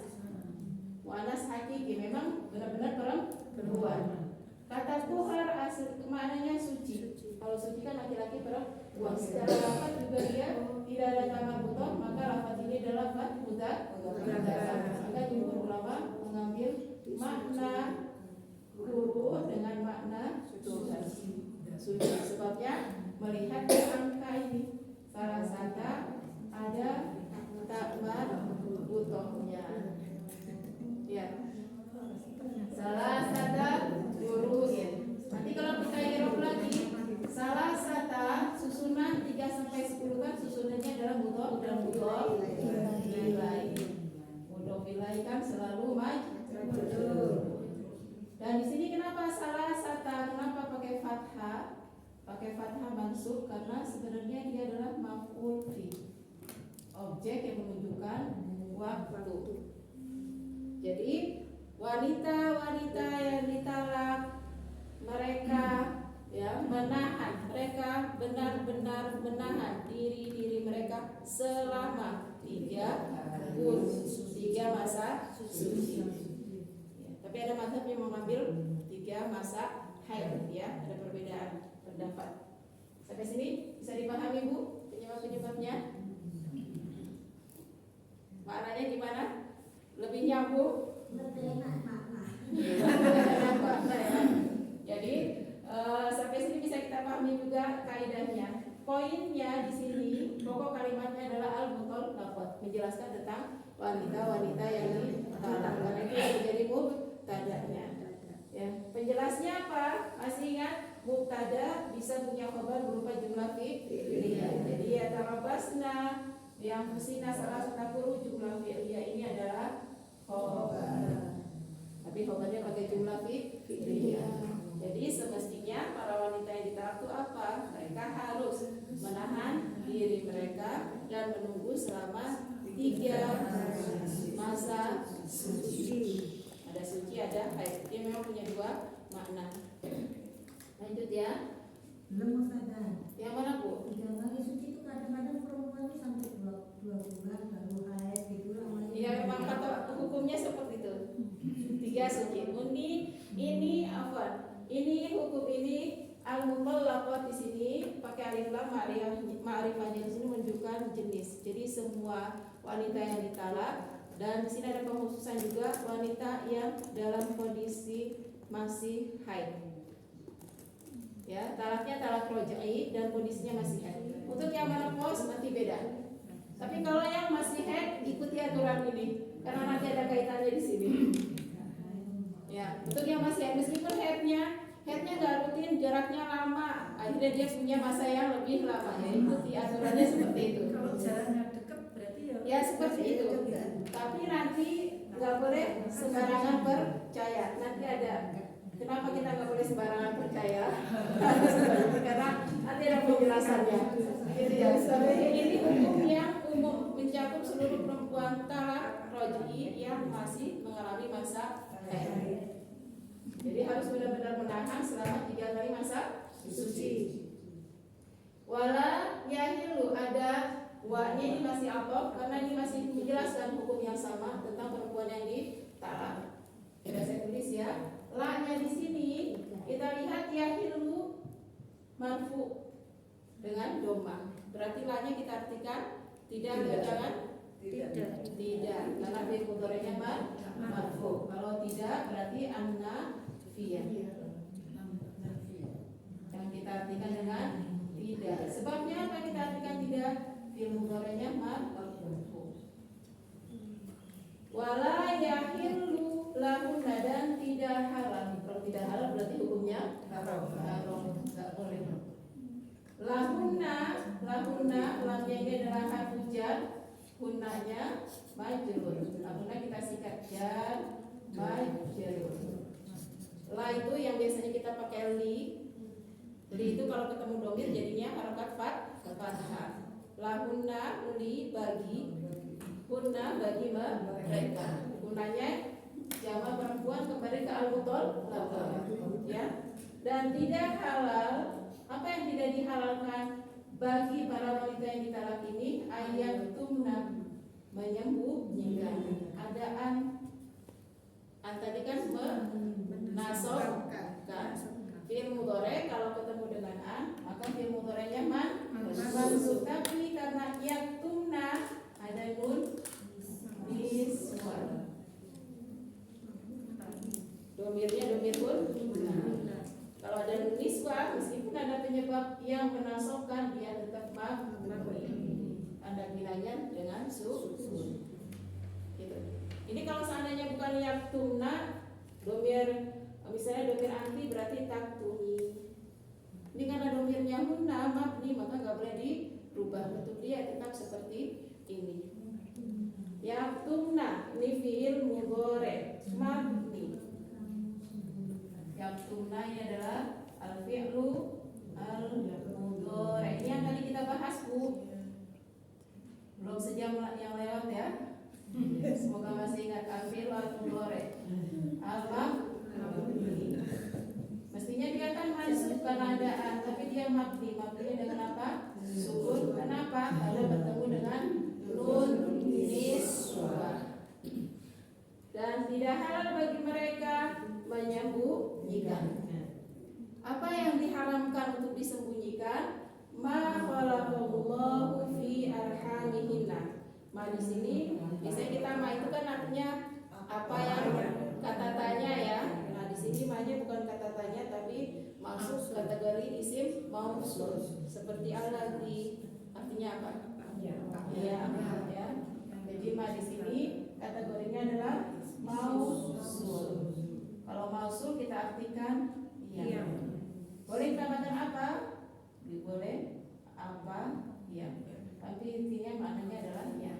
hakiki, memang benar-benar perempuan. Kata tuhar asal maknanya suci. Kalau suci kan laki-laki perempuan. Secara lafaz juga dia tidak ada tamar butoh, maka lafaz ini adalah lafaz mudzakkar. Maka jumhur ulama mengambil makna guru dengan makna tuhar suci. Sebabnya melihat angka ini salah satu ada tamar butohnya. Ya. Salah satu guruin. Nanti kalau kita irob lagi, salah satu susunan 3 sampai 10 kan susunannya adalah butoh dan butoh nilai. Butoh nilai kan selalu majrur. Dan di sini kenapa salah satu? Kenapa pakai fathah? Pakai fathah mansub karena sebenarnya dia adalah maf'ul fi. Objek yang menunjukkan waktu. Jadi wanita-wanita yang ditalak, mereka ya menahan, mereka benar-benar menahan diri mereka selama 3 masa suci. Ya, tapi ada mazhab yang mengambil 3 masa haid, ya, ada perbedaan pendapat. Sampai sini bisa dipahami Bu penyebab-penyebabnya? Maknanya gimana? Lebih nyambung? Jadi sampai sini bisa kita pahami juga kaidahnya. Poinnya di sini pokok kalimatnya adalah al-mutallaqat, menjelaskan tentang wanita-wanita yang ditalak. Karena itu yang menjadi mubtada'nya. Ya, penjelasnya apa? Masih ingat mubtada bisa punya khabar berupa jumlah fi'liyah. Jadi ya tarabasna yang fusina salah satu jumlah fi'liyah ini adalah khobar. Tapi khobarnya pakai jumlah fi'liyah. Jadi semestinya para wanita yang ditalak itu apa? Mereka harus menahan diri mereka dan menunggu selama 3 masa suci. Ada suci, ada haid. Dia memang punya 2 makna. Lanjut ya. Belum sadar. Yang mana Bu? 3 kali suci itu kadang-kadang perempuan itu sampai 2 bulan baru haid gitu. Iya, memang kata hukumnya seperti itu. 3 suci. Ini apa? Ini hukum ini al-mutallaqat di sini pakai alif lam ma'rifahnya di sini menunjukkan jenis. Jadi semua wanita yang ditalak, dan di sini ada pengkhususan juga wanita yang dalam kondisi masih haid. Ya, talaknya talak roj'i dan kondisinya masih haid. Untuk yang menopause nanti beda. Tapi kalau yang masih haid ikuti aturan ini karena nanti ada kaitannya di sini. Ya, untuk yang masih haid meskipun haidnya nggak rutin, jaraknya lama, akhirnya dia punya masa yang lebih lama. Ya, ikuti aturannya seperti itu. Kalau jaraknya dekat berarti Ya seperti itu. Tapi nanti nggak boleh sembarangan percaya. Nanti ada. Kenapa kita nggak boleh sembarangan percaya? Karena nanti ada penjelasannya. Gitu ya. Ini hukum yang umum mencakup seluruh perempuan talak roj'i yang masih mengalami masa haid. Jadi harus benar-benar menahan selama 3 kali masa suci. Wala yahilu, ada wa-nya ini masih apa? Karena ini masih menjelaskan hukum yang sama tentang perempuan yang ditalak. Sudah saya tulis ya. La-nya di sini kita lihat yahilu marfu dengan dhamma. Berarti la-nya kita artikan tidak, jangan tidak. Karena fi'il mudhari'nya marfu. Kalau tidak berarti an-nafiyah. Yang kita artikan dengan tidak. Sebabnya apa kita artikan tidak? Fi'il mudhari'nya marfu. Wala yahillu lahunna, dan tidak halal. Kalau tidak halal berarti hukumnya haram. Enggak boleh. Lahunna, lamnya ini adalah harfu jar, hunnanya majrur. Lahunna kita sikat jar majrur. La itu yang biasanya kita pakai li, Li itu kalau ketemu domir jadinya harokat fathah. Lahunna li bagi, hunna bagi mereka. Gunanya jama perempuan kembali ke al-mutol, ya. Dan tidak halal, apa yang tidak dihalalkan bagi para wanita yang ditalak ini ayat tumna menyembunyikan adaan tadi kan menasobkan fi'il mudhari kalau ketemu dengan an maka fi'il mudhari'nya mansub, tapi karena yaktumna ada nun niswa, domirnya domir pun. Kalau ada nun niswa meskipun ada penyebab yang menasobkan dia tetap mabni, ada bilangnya dengan sukun. Gitu. Ini kalau seandainya bukan yaktumna, domir misalnya domir anti berarti taktumi. Ini karena domirnya hunna mabni maka nggak boleh dirubah, bentuk dia tetap seperti ini. Yaktumna ini fi'il mudhari mabni. Yaktumna ini adalah al-fi'lu al-mudhari. Ini yang tadi kita bahas, Bu. Belum sejam yang lewat ya. Semoga masih ingat al-fi'lu al-mudhari. Al-mabni. Mestinya dia kan masuk karena adaan, tapi dia mabni. Mabninya dengan apa? Sukun. Kenapa? Karena bertemu dengan nun niswa. Dan tidak halal bagi mereka menyembunyikan. Apa yang diharamkan untuk disembunyikan? Ma khalaqallahu fi arhamihinna. Ma di sini biasanya kita ma itu kan artinya apa yang kata tanya ya. Nah di sini ma-nya bukan kata tanya tapi masuk kategori isim mausul seperti alladzi, artinya apa? Iya ya. Jadi ma di sini kategorinya adalah mausul. Kalau mausul kita artikan iya. Boleh tambahkan apa? Boleh apa? Iya. Tapi intinya maknanya adalah iya.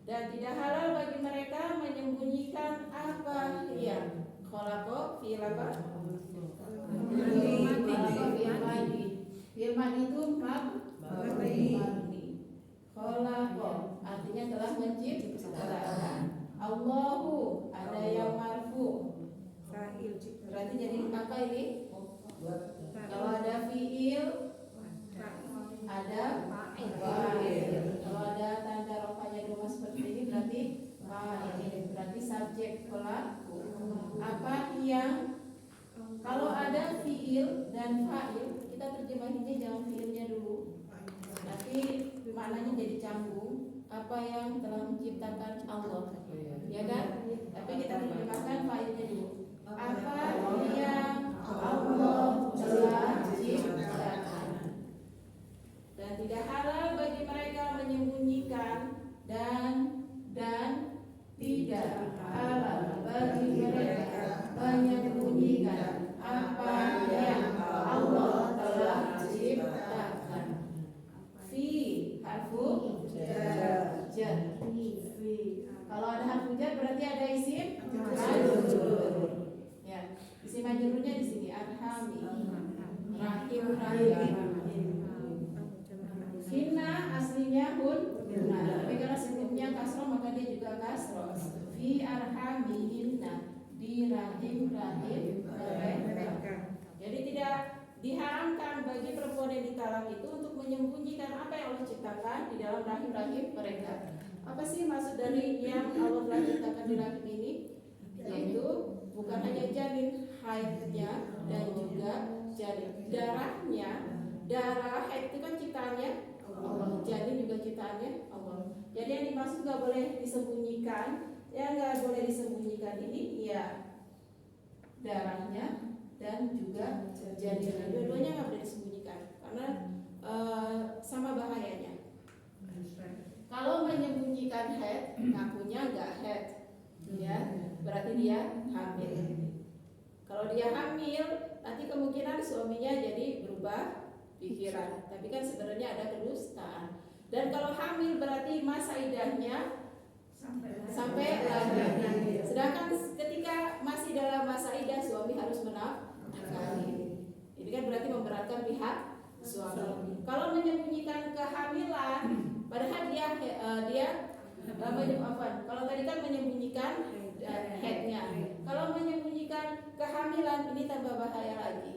Dan tidak halal bagi mereka menyembunyikan apa? Iya. Kholaqo fi'il apa? Firman itu mabni. Kholaqo artinya telah menciptakan. Allahu ada yang marfu. Berarti jadi apa ini? Kalau ada fi'il ada fa'il. Kalau ada tanda rofanya doma seperti ini berarti fa'il. Berarti subjek pelaku. Apa yang kalau ada fi'il dan fa'il kita terjemahinnya jangan fi'ilnya dulu. Nanti maknanya jadi canggung. Apa yang telah menciptakan Allah, ya kan? Tapi kita terjemahkan fa'ilnya dulu. Apa yang Allah telah ciptakan. Dan tidak halal bagi mereka menyembunyikan dan tidak halal bagi mereka menyembunyikan apa yang Allah telah ciptakan. Fi harfu jar. Kalau ada harfu jar berarti ada isim majrur. Ya, isim majrurnya di sini arhami. Rahim. Hinna aslinya hunna. Tapi karena sebelumnya kasroh maka dia juga kasroh. Fi arhamihinna, di rahim mereka. Jadi tidak diharamkan bagi perempuan yang ditalak itu untuk menyembunyikan apa yang Allah ciptakan di dalam rahim mereka. Apa sih maksud dari yang Allah telah ciptakan di rahim ini? Yaitu bukan hanya janin haidnya dan juga janin darahnya. Darah haid itu kan ciptaannya Allah, janin juga ciptaannya Allah. Jadi yang dimaksud nggak boleh disembunyikan, yang nggak boleh disembunyikan ini ya darahnya dan juga janin. Dua-duanya nggak boleh disembunyikan karena sama bahayanya. Kalau menyembunyikan haid, ngakunya nggak haid, ya berarti dia hamil. Kalau dia hamil, nanti kemungkinan suaminya jadi berubah pikiran. Tapi kan sebenarnya ada kedustaan. Dan kalau hamil berarti masa idahnya sampai lahir. Sedangkan ketika masih dalam masa idah suami harus menafkahi. Ini kan berarti memberatkan pihak suami. Kalau menyembunyikan kehamilan, padahal kalau tadi kan menyembunyikan headnya. Kalau menyembunyikan kehamilan ini tambah bahaya lagi.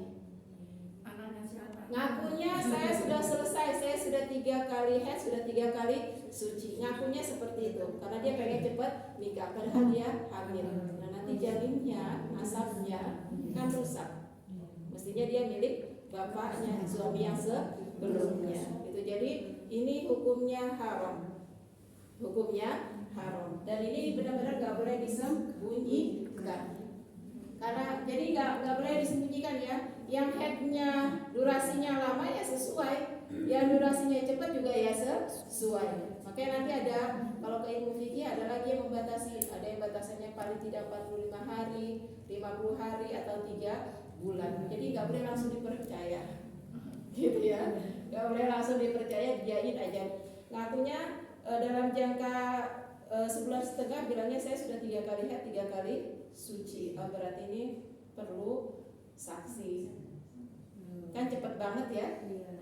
Ngakunya saya sudah selesai, saya sudah 3 kali head, sudah 3 kali suci. Ngakunya seperti itu karena dia pengen cepat nikah, padahal dia hamil. Nah nanti janinnya, nasabnya kan rusak. Mestinya dia milik bapaknya, suami yang sebelumnya. Itu jadi ini hukumnya haram. Hukumnya haram. Dan ini benar-benar gak boleh disembunyikan. Karena jadi nggak boleh disembunyikan ya. Yang headnya durasinya lama ya sesuai, yang durasinya cepat juga ya sesuai. Makanya nanti ada, kalau ke ilmu fikih ada lagi yang membatasi, ada yang batasannya paling tidak 45 hari, 50 hari atau 3 bulan. Jadi nggak boleh langsung dipercaya, gitu ya. Nggak boleh langsung dipercaya, dijain aja. Ngakunya dalam jangka sebulan setengah bilangnya saya sudah 3 kali head, 3 kali suci. Berarti ini perlu saksi. Kan cepat banget ya.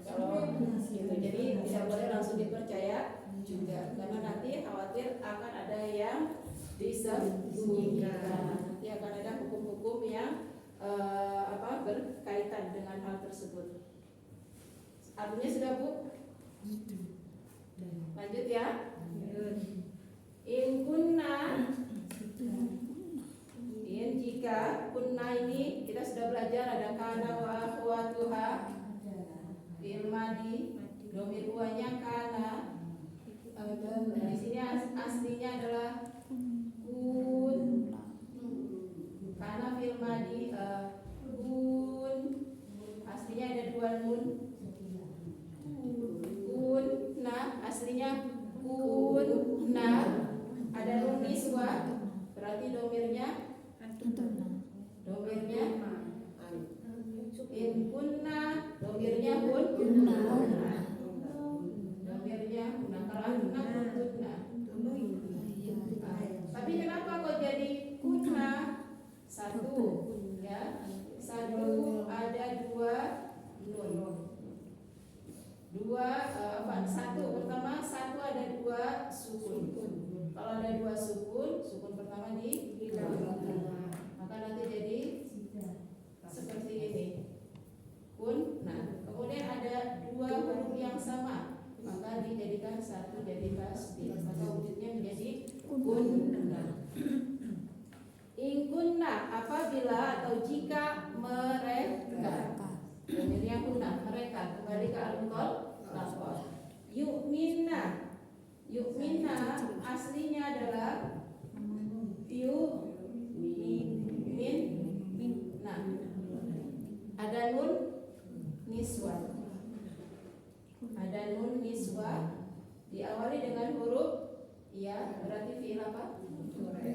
Kalau gitu, jadi tidak boleh langsung dipercaya juga karena nanti khawatir akan ada yang disembunyikan. Nanti akan ada hukum-hukum yang berkaitan dengan hal tersebut. Artinya sudah Bu? Lanjut ya. In kunna, jika kunna ini kita sudah belajar ada kana wa akhwatuha fil madi, dhamir huwanya kana. Di sini aslinya adalah kun. Kana fil madi kun. Aslinya ada 2 nun. Kun, nah aslinya kun, nah ada nun niswa, berarti domirnya in kunna, domirnya kunna, domirnya kunna. Kalau kunna kunna. Tapi kenapa kok jadi kunna? Satu ya, satu ada 2 nun. Satu pertama satu ada 2 sukun. Kalau ada 2 sukun pertama di belakang, maka nanti jadi seperti ini. Kun. Nah, kemudian ada 2 huruf yang sama, maka dijadikan satu jadi tasdid. Maka wujudnya menjadi kunna. In kunna apabila atau jika mereka. Domirnya kunna, mereka kembali ke al-muqall. Yu'minna. Yu'minna aslinya adalah yu'minna. Ada nun niswa. Ada nun niswa diawali dengan huruf ya, berarti fi'il apa?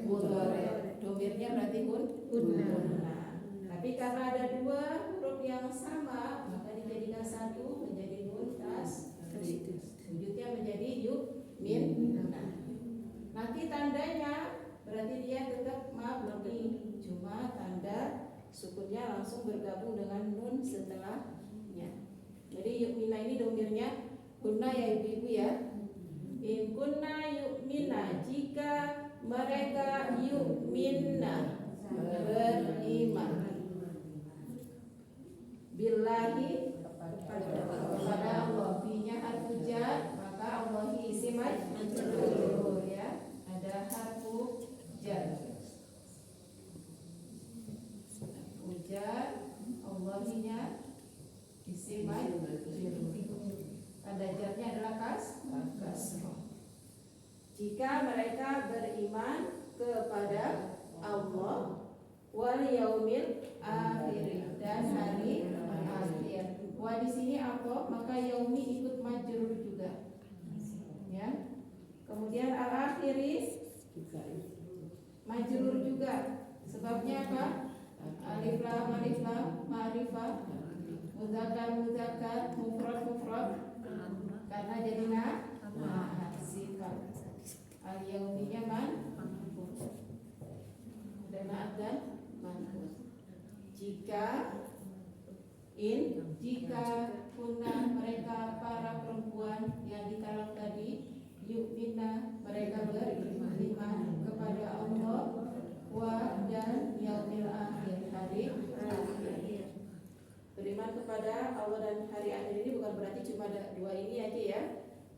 Mudhari'. Domirnya berarti kunna. Tapi karena ada 2 huruf yang sama, maka dijadikan satu menjadi nun tasdid. Wujudnya menjadi yu'minna. Nanti tandanya berarti dia tetap mabni, cuma tanda sukunnya langsung bergabung dengan nun setelahnya. Jadi yu'minna ini domirnya kunna ya ibu-ibu ya. In kunna yu'minna, jika mereka yu'minna, beriman billahi kepada Allah. Binya harfu jar, maka Allahi isim majrur ya. Ada harfu jar. Ujar Allahinya isim majrur. Tanda jarnya adalah kasroh. Jika mereka beriman kepada Allah wal yaumil akhir dan hari akhir. Wa di sini apa? Maka yaumi ikut majrur juga. Ya. Kemudian al akhiri majrur juga. Sebabnya apa? Alif lam ma'rifah, muzakkar mufrad karena jadi na'at sifat. Al yauminya dan na'at dan man'ut. Jika in dan yaumil akhir, hari akhir. Beriman kepada Allah dan hari akhir ini bukan berarti cuma ada dua ini aja ya.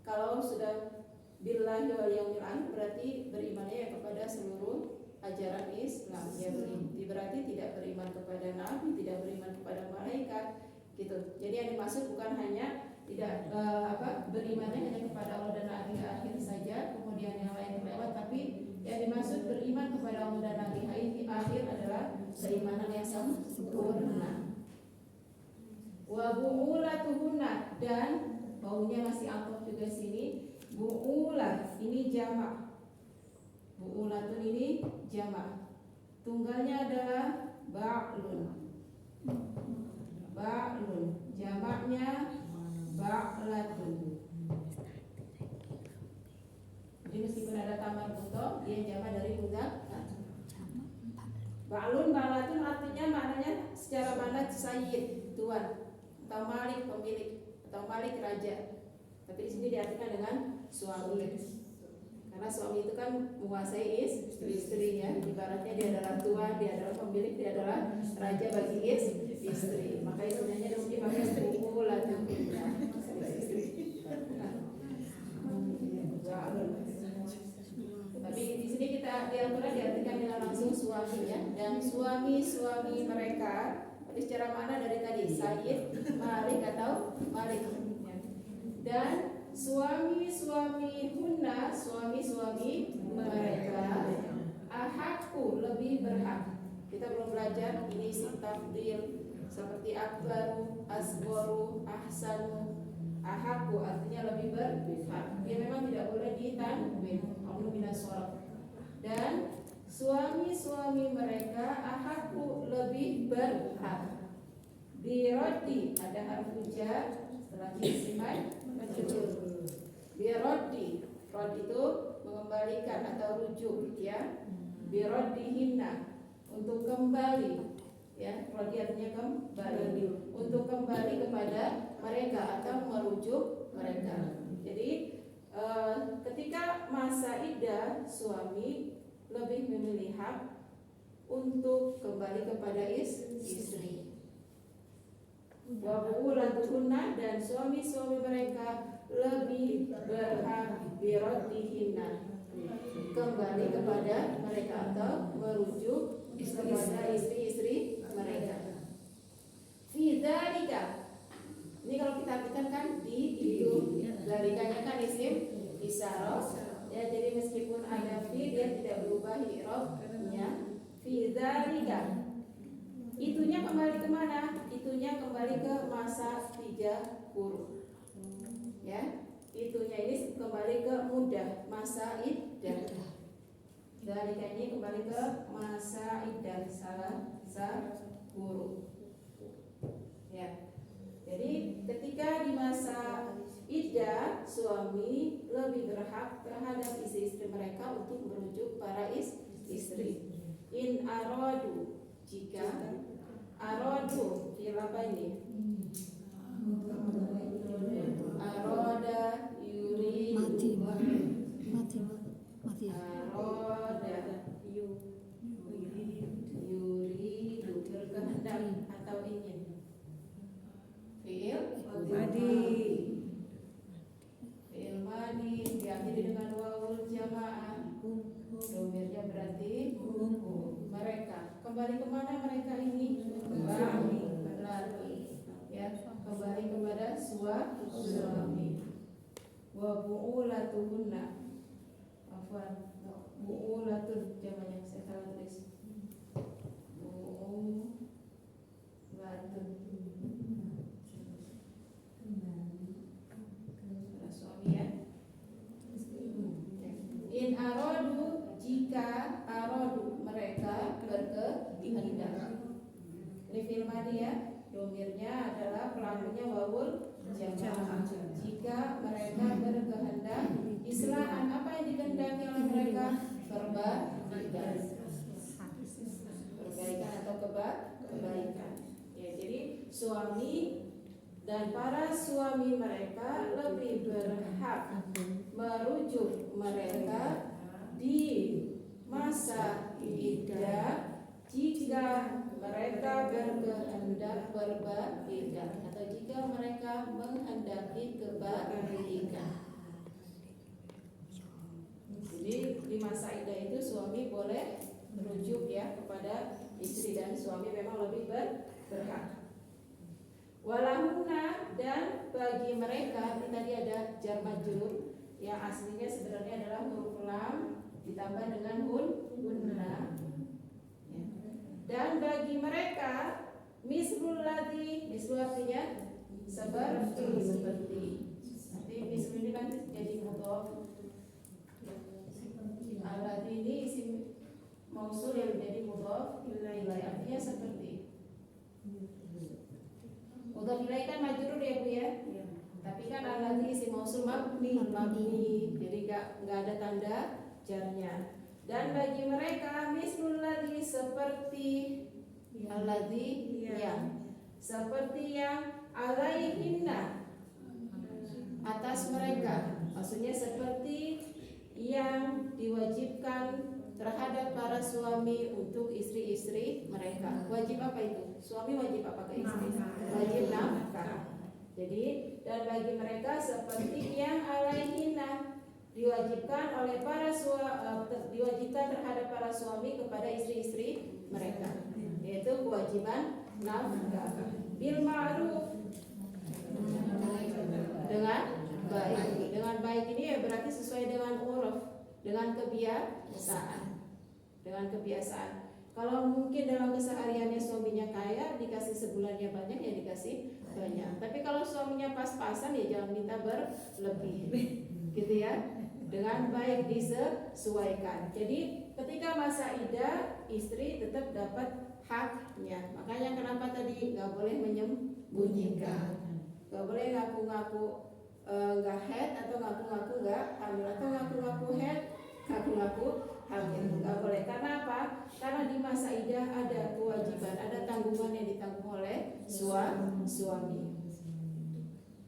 Kalau sudah billahi wal yaumil akhir berarti berimannya ya kepada seluruh ajaran Islam. Ya berarti tidak beriman kepada nabi, tidak beriman kepada malaikat gitu. Jadi yang dimaksud bukan hanya tidak berimannya hanya kepada Allah dan hari akhir saja, kemudian yang lain terlewat, tapi yang dimaksud beriman kepada Allah dan hari akhir adalah keimanan yang sempurna. Wa bu'ulatuhunna, dan baunya masih alkohol juga sini. Bu'ulah ini jamak. Bu'ulatun ini jamak. Tunggalnya adalah ba'lun. Ba'lun, jamaknya ba'latun. Jadi meskipun ada tamar buto, dia jamak dari mudzakkar. Ba'lun, ba'latun artinya maknanya secara makna sayyid, tuan, atau malik, pemilik, atau malik, raja. Tapi di sini diartikan dengan suami. Karena suami itu kan menguasai istri-istrinya. Ibaratnya dia adalah tuan, dia adalah pemilik, dia adalah raja bagi istri. Maka istilahnya dipakai bu'ulatun. Tapi di sini kita di Al-Quran diartikan dengan langsung suami ya, dan suami-suami mereka. Tapi secara mana dari tadi sayyid, malik atau malik. Dan suami-suami hunna, suami-suami mereka, ahakku, lebih berhak. Kita belum belajar ini isim tafdil seperti akbaru, asgoru, ahsanu. Ahakku artinya lebih berhak. Dia memang tidak boleh ditanwin, amnu minas sharaf. Dan suami-suami mereka ahakku, lebih berhak. Birodi, ada harfu jar setelah isimai majrur. Birodi, rod itu mengembalikan atau rujuk ya. Birodihinna, untuk kembali ya. Rodi artinya kembali, untuk kembali kepada mereka atau merujuk mereka. Jadi ketika masa iddah, suami lebih memilih hak untuk kembali kepada istri. Wa bu'ulatuhunna, dan suami-suami mereka lebih berhak biraddihinna, kembali kepada mereka atau merujuk kepada istri-istri mereka. Fi dzalika, ini kalau kita artikan kan di itu, zalikanya kan isim isyarah ya, jadi meskipun ada fi dia tidak berubah i'rabnya. Fi dzalika, itunya kembali ke mana? Itunya kembali ke masa 3 quru. Ya, itunya ini kembali ke mudah, masa iddah. Dzalika ini kembali ke masa iddah, salah quru. Ya. Jadi ketika di masa iddah, suami lebih berhak terhadap istri-istri mereka untuk merujuk para istri. In aradu, jika aradu fi'il apa ini? Arada yuridu. mati. Arada yuridu, berkehendak atau ingin. Fi'il madi diakhiri dengan wawul jamaah. Domirnya berarti mereka. Kembali kemana mereka ini? Kembali ya, kembali kepada suami. Wa bu'ulatuhunna, afwan, bu'ulatun jamaknya saya salah tulis. Bu'ulatun. Suami ya. In aradu, jika aradu mereka berkehendak. Ini fil madi ya. Domirnya adalah pelakunya wawul jamaah. Jika mereka berkehendak islahan, apa yang dikehendaki oleh mereka? Perbaikan atau kebaikan. Ya, jadi suami dan para suami mereka lebih berhak merujuk mereka di masa iddah jika mereka berkehendak berbaikan atau jika mereka menghendaki kebaikan. Jadi di masa iddah itu suami boleh merujuk ya kepada istri dan suami memang lebih berhak. Walahunna, dan bagi mereka, ini tadi ada jar majrur yang aslinya sebenarnya adalah huruf lam ditambah dengan hunna. Ya. Dan bagi mereka mislul ladzi, mislu artinya seperti. Nanti mislu ini nanti jadi mudhof. Alladzi ini isim mausul yang menjadi mudhof ilaih, artinya seperti. Mudhof ilaih kan majrur ya Bu ya? Tapi kan alladzi isim mausul mabni, jadi enggak ada tanda jarnya. Dan bagi mereka mislul ladzi, seperti alladzi yang seperti yang alaihinna atas mereka, maksudnya seperti yang diwajibkan terhadap para suami untuk istri-istri mereka. Wajib apa itu? Suami wajib apa ke istri? Wajib nafkah. Jadi dan bagi mereka seperti yang alaihinna diwajibkan oleh para diwajibkan terhadap para suami kepada istri-istri mereka, yaitu kewajiban nafkah bil ma'ruf, dengan baik. Dengan baik ini ya berarti sesuai dengan uruf, dengan kebiasaan. Kalau mungkin dalam kesehariannya suaminya kaya, dikasih sebulannya banyak ya dikasih banyak. Tapi kalau suaminya pas-pasan ya jangan minta berlebih, gitu ya. Dengan baik disesuaikan. Jadi ketika masa iddah istri tetap dapat haknya. Makanya kenapa tadi nggak boleh menyembunyikan, nggak boleh ngaku-ngaku nggak head atau ngaku-ngaku nggak hamil atau ngaku-ngaku head, ngaku-ngaku hamil, nggak boleh. Karena apa? Karena di masa iddah ada kewajiban, ada tanggungan yang ditanggung oleh suami.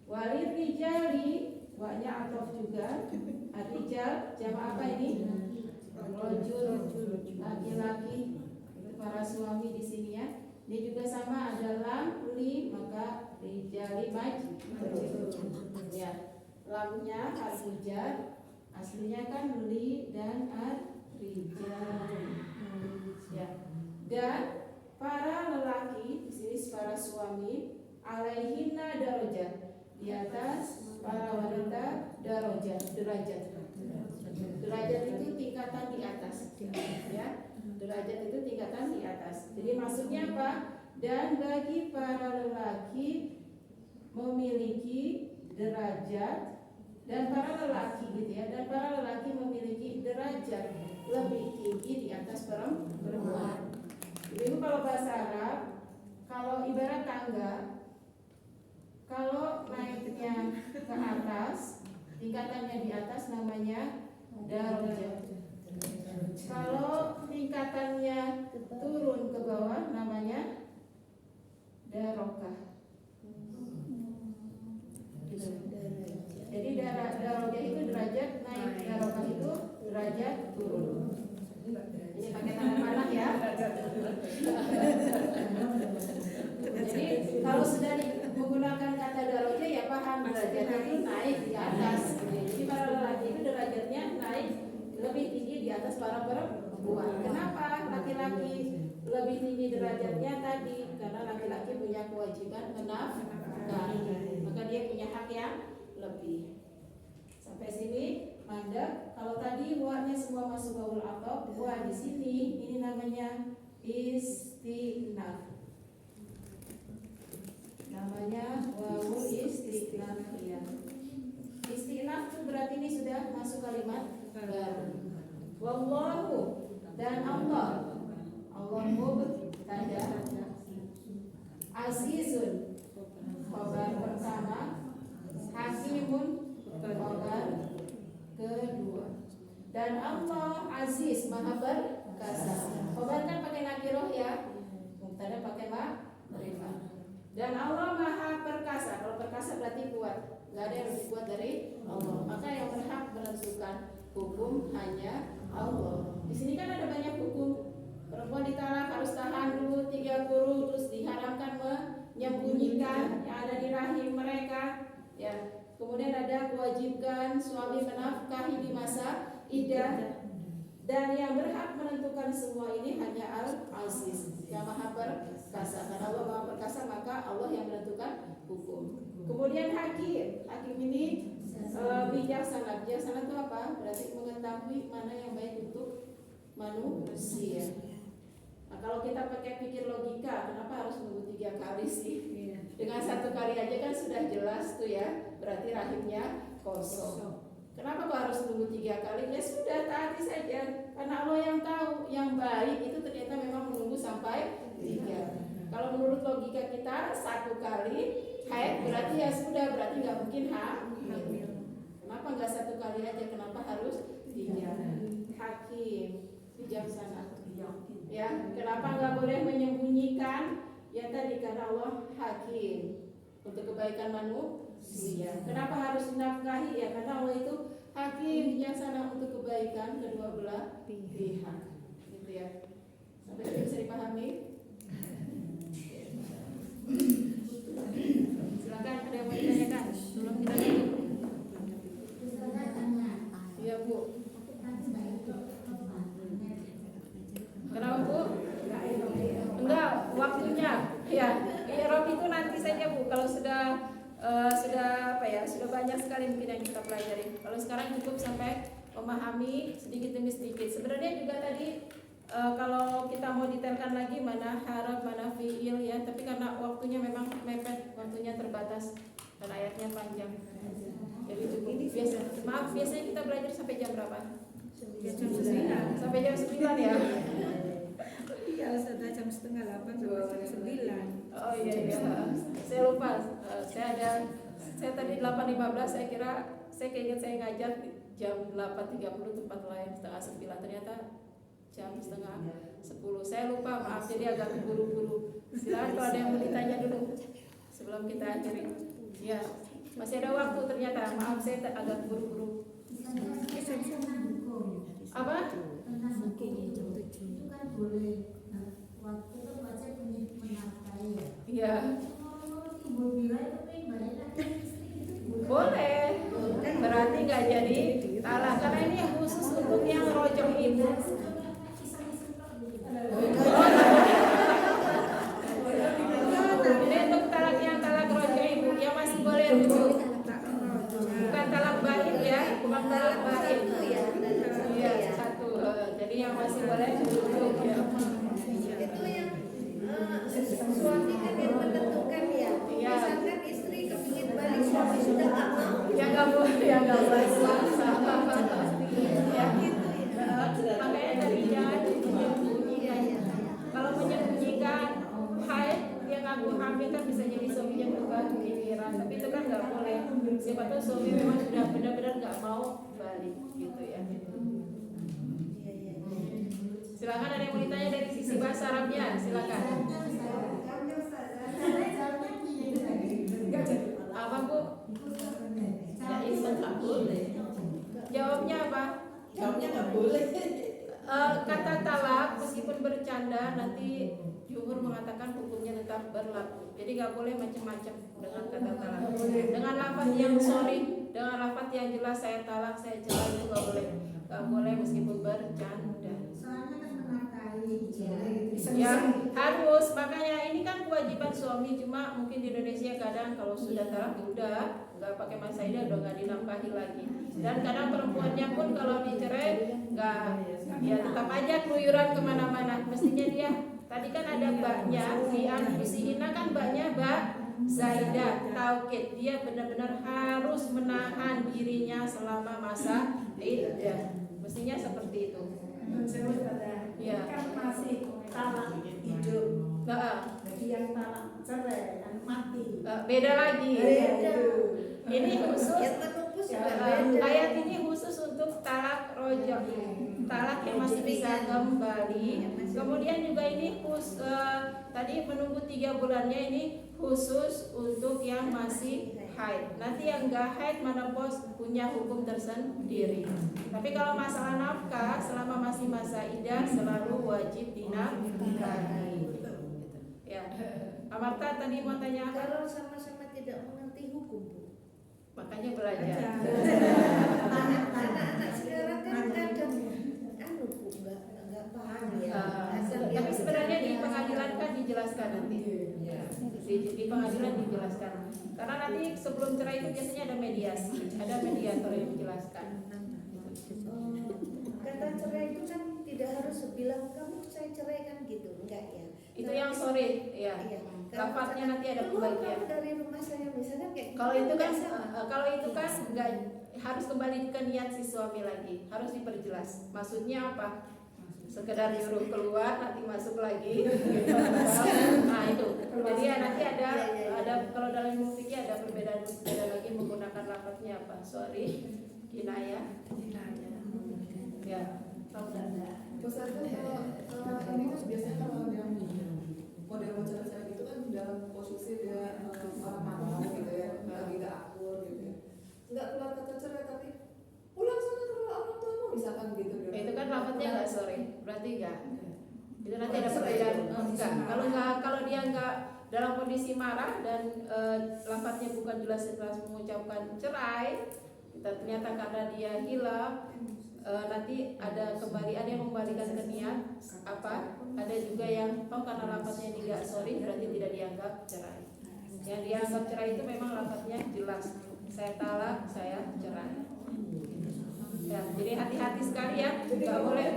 Walid rijali, waknya atof juga. Ar-rijal jama apa ini? Rajul, laki-laki, para suami di sini ya. Ini juga sama ada lam li, maka rijali ya. Lamnya harfu jar, aslinya kan li dan ar-rijal. Ya. Dan para lelaki di sini para suami alaihinna darajat, di atas para wanita derajat itu tingkatan di atas ya, derajat itu tingkatan di atas. Jadi maksudnya apa? Dan bagi para lelaki memiliki derajat, dan para lelaki gitu ya, dan para lelaki memiliki derajat lebih tinggi di atas perempuan. Jadi kalau bahasa Arab, kalau ibarat tangga, kalau naiknya ke atas, tingkatannya di atas namanya darajat. Kalau tingkatannya turun ke bawah namanya darokah. Jadi darajat itu derajat naik, darokah itu derajat turun. Ini pakai tangan panah ya. Jadi kalau sudah menggunakan kata darajat ya paham, derajat itu naik di atas. Jadi para lelaki itu derajatnya naik lebih tinggi di atas para perempuan. Kenapa laki-laki lebih tinggi derajatnya tadi? Karena laki-laki punya kewajiban menafkahi, maka dia punya hak yang lebih. Sampai sini mandek. Kalau tadi wa'nya semua masuk gaul atau wa di sini ini namanya istinaf. Namanya wawul istinaf ya. Istinaf itu berarti ini sudah masuk kalimat baru. Wallahu, dan Allah. Allahu tanda azizun khabar pertama, hakimun khabar kedua. Dan Allah aziz, maha perkasa. Khabar kan pakai nakiroh ya, mubtada pakai ma'rifah. Dan Allah maha perkasa. Kalau perkasa berarti kuat, nggak ada yang lebih kuat dari Allah. Maka yang berhak menentukan hukum hanya Allah. Di sini kan ada banyak hukum. Perempuan ditalak harus tahan dulu 3 quru, terus diharamkan menyembunyikan yang ada di rahim mereka. Ya. Kemudian ada kewajiban suami menafkahi di masa iddah. Dan yang berhak menentukan semua ini hanya Al-Aziz, yang Maha Perkasa. Karena Allah Maha Perkasa, maka Allah yang menentukan hukum. Kemudian hakim. Hakim ini bijaksana. Bijaksana itu apa? Berarti mengetahui mana yang baik untuk manusia. Nah, kalau kita pakai pikir logika, kenapa harus menunggu 3 kali sih? Dengan 1 kali aja kan sudah jelas tuh ya. Berarti rahimnya kosong. Kenapa kok harus menunggu 3 kali? Ya sudah, taati saja. Karena Allah yang tahu yang baik itu ternyata memang menunggu sampai 3. Kalau menurut logika kita 1 kali haid berarti ya sudah, berarti nggak mungkin hamil. Kenapa nggak 1 kali aja? Kenapa harus 3? Hakim bijaksana. Ya, kenapa nggak boleh menyembunyikan? Ya tadi karena Allah hakim untuk kebaikan manusia. Kenapa harus dinafkahi? Ya karena Allah itu hakim bijaksana untuk kebaikan kedua belah pihak. Gitu ya. Sampai ini bisa dipahami? Silakan, ada yang mau ditanyakan? Sebelum kita tutup. Iya Bu. Kenapa Bu? Enggak, waktunya. Ya, i'rab itu nanti saja Bu. Kalau sudah sudah banyak sekali mungkin yang kita pelajari. Kalau sekarang cukup sampai memahami sedikit demi sedikit. Sebenarnya juga tadi kalau kita mau detailkan lagi mana harap, mana fiil ya, tapi karena waktunya memang mepet, waktunya terbatas dan ayatnya panjang. Jadi cukup. Biasanya kita belajar sampai jam berapa? Sampai jam 9 ya. Iya, sudah jam 7:30 sampai jam 9. Oh iya. Saya lupa. Saya tadi 8.15. Saya keinget saya ngajar jam 8.30 tempat lain setengah 9. Ternyata jam setengah 10. Saya lupa, maaf, jadi agak buru-buru. Silakan kalau ada yang mau ditanya dulu sebelum kita akhiri. Ya, masih ada waktu ternyata. Maaf, saya agak buru-buru. Apa? Itu kan boleh. Waktu itu baca menafkahi ya. Iya. Ibu bilang tapi banyak Boleh. Berarti nggak jadi talak karena ini khusus untuk yang rojok ibu. Ini untuk talak yang talak rojok ibu yang masih boleh rujuk. Bukan talak baik ya, bukan talak baik. Iya, 1. Jadi yang masih boleh rujuk ya. Itu yang suami kan yang menentukan ya. Iya. Misalkan istri kepingin balik, suami sudah tak mau. Ya nggak boleh, ya nggak boleh. Ya gitu. Makanya dari jangan menyembunyikan. Kalau menyembunyikan haid yang aku hamil kan bisa jadi suaminya berubah pikiran, tapi itu kan nggak boleh. Siapa tahu suami memang sudah benar-benar nggak mau balik gitu ya. Silakan, ada yang mau ditanya dari sisi bahasa Arabnya, silakan. Apa Bu? Jawabnya apa? Jawabnya nggak boleh. Kata talak meskipun bercanda nanti jumhur mengatakan hukumnya tetap berlaku. Jadi nggak boleh macam-macam dengan kata talak. Dengan lafaz yang sorry, dengan lafaz yang jelas saya talak, saya cerai itu nggak boleh. Nggak boleh meskipun bercanda. soalnya kan menafkahi. Ya harus, makanya ini kan kewajiban suami, cuma mungkin di Indonesia kadang kalau sudah talak udah nggak pakai masa idah, udah nggak dinafkahi lagi. Dan kadang perempuannya pun kalau dicerai nggak, ya tetap aja keluyuran kemana-mana. Mestinya dia tadi kan ada mbaknya di Anfusihina kan mbaknya Mbak Zaidah taukid, dia benar-benar harus menahan dirinya selama masa iddah. Mestinya seperti itu. Ya. Kan masih talak hidup. Jadi yang talak cerai kan mati. Beda lagi. Ini khusus Yang menunggu sudah beda. ayat ini khusus untuk talak rojok, talak yang masih bisa kembali. Kemudian juga ini tadi menunggu 3 bulannya ini khusus untuk yang masih haid. Nanti yang enggak haid menopause punya hukum tersendiri. Tapi kalau masalah nafkah selama masih masa iddah selalu wajib dinafkahi. Ya. Amarta tadi mau tanya apa? Kalau sama-sama tidak mengerti hukum, Bu. Makanya belajar. Anak-anak sekarang kan kadang Bu, enggak paham ya. Tapi sebenarnya di pengadilan kan dijelaskan nanti. Di pengadilan dijelaskan. Karena nanti sebelum cerai itu biasanya ada mediasi, ada mediator yang menjelaskan. Kata cerai itu kan tidak harus bilang kamu saya ceraikan gitu, enggak ya. Itu yang sore, ya. Iya. Lafadznya nanti ada keluar pembagian. kamu dari rumah saya misalnya kayak Kalau itu kan biasa. nggak harus kembali ke niat si suami lagi, harus diperjelas. Maksudnya apa? Sekedar disuruh keluar nanti masuk lagi. Nah itu. Jadi ya nanti ada kalau dalam ilmu fikih ada perbedaan lagi menggunakan lafadznya apa? Sorry, kinayah. Ya. Pesannya kalau ini kan biasanya kalau yang model pacaran itu kan dalam posisi dia orang mau gitu ya, lagi gak akur gitu ya, nggak keluar kata cerai tapi pulang sana ke rumah orang tuamu misalkan gitu. Itu kan lafadznya nggak sorry, berarti enggak. Itu nanti ada perbedaan. Enggak. Kalau dia enggak dalam kondisi marah dan lafadznya bukan jelas mengucapkan cerai, ternyata karena dia hilaf. Nanti ada yang membalikan ke niat apa, ada juga yang karena lafadznya tidak sorry berarti tidak dianggap cerai. Yang dianggap cerai itu memang lafadznya jelas, saya talak, saya cerai. Ya, jadi hati-hati sekali ya, nggak boleh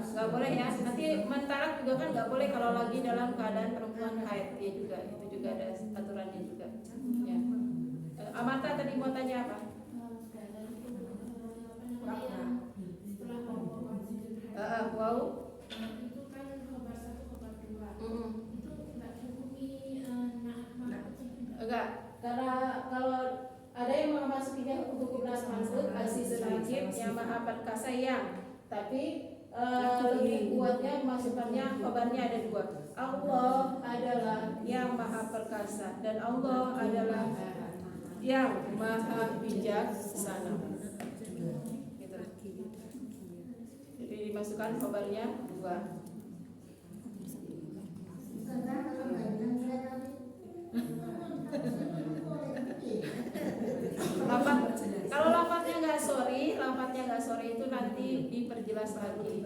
nggak boleh ya. Nanti mentalak juga kan nggak boleh kalau lagi dalam keadaan perempuan haid, ya juga itu juga ada aturannya juga. Ya. Amarta tadi mau tanya apa? Wow. Itu kan khobar 1, khobar 2. Itu enggak dihukumi Enggak, karena kalau ada yang memasukinya hukum nas mansuk Azizul Hakim yang maha perkasa yang, tapi lebih kuatnya masukannya khobarnya ada 2. Allah adalah yang maha perkasa dan Allah adalah yang maha bijaksana. Jadi dimasukkan khobarnya 2. Kalau lafadznya nggak sorry itu nanti diperjelas lagi.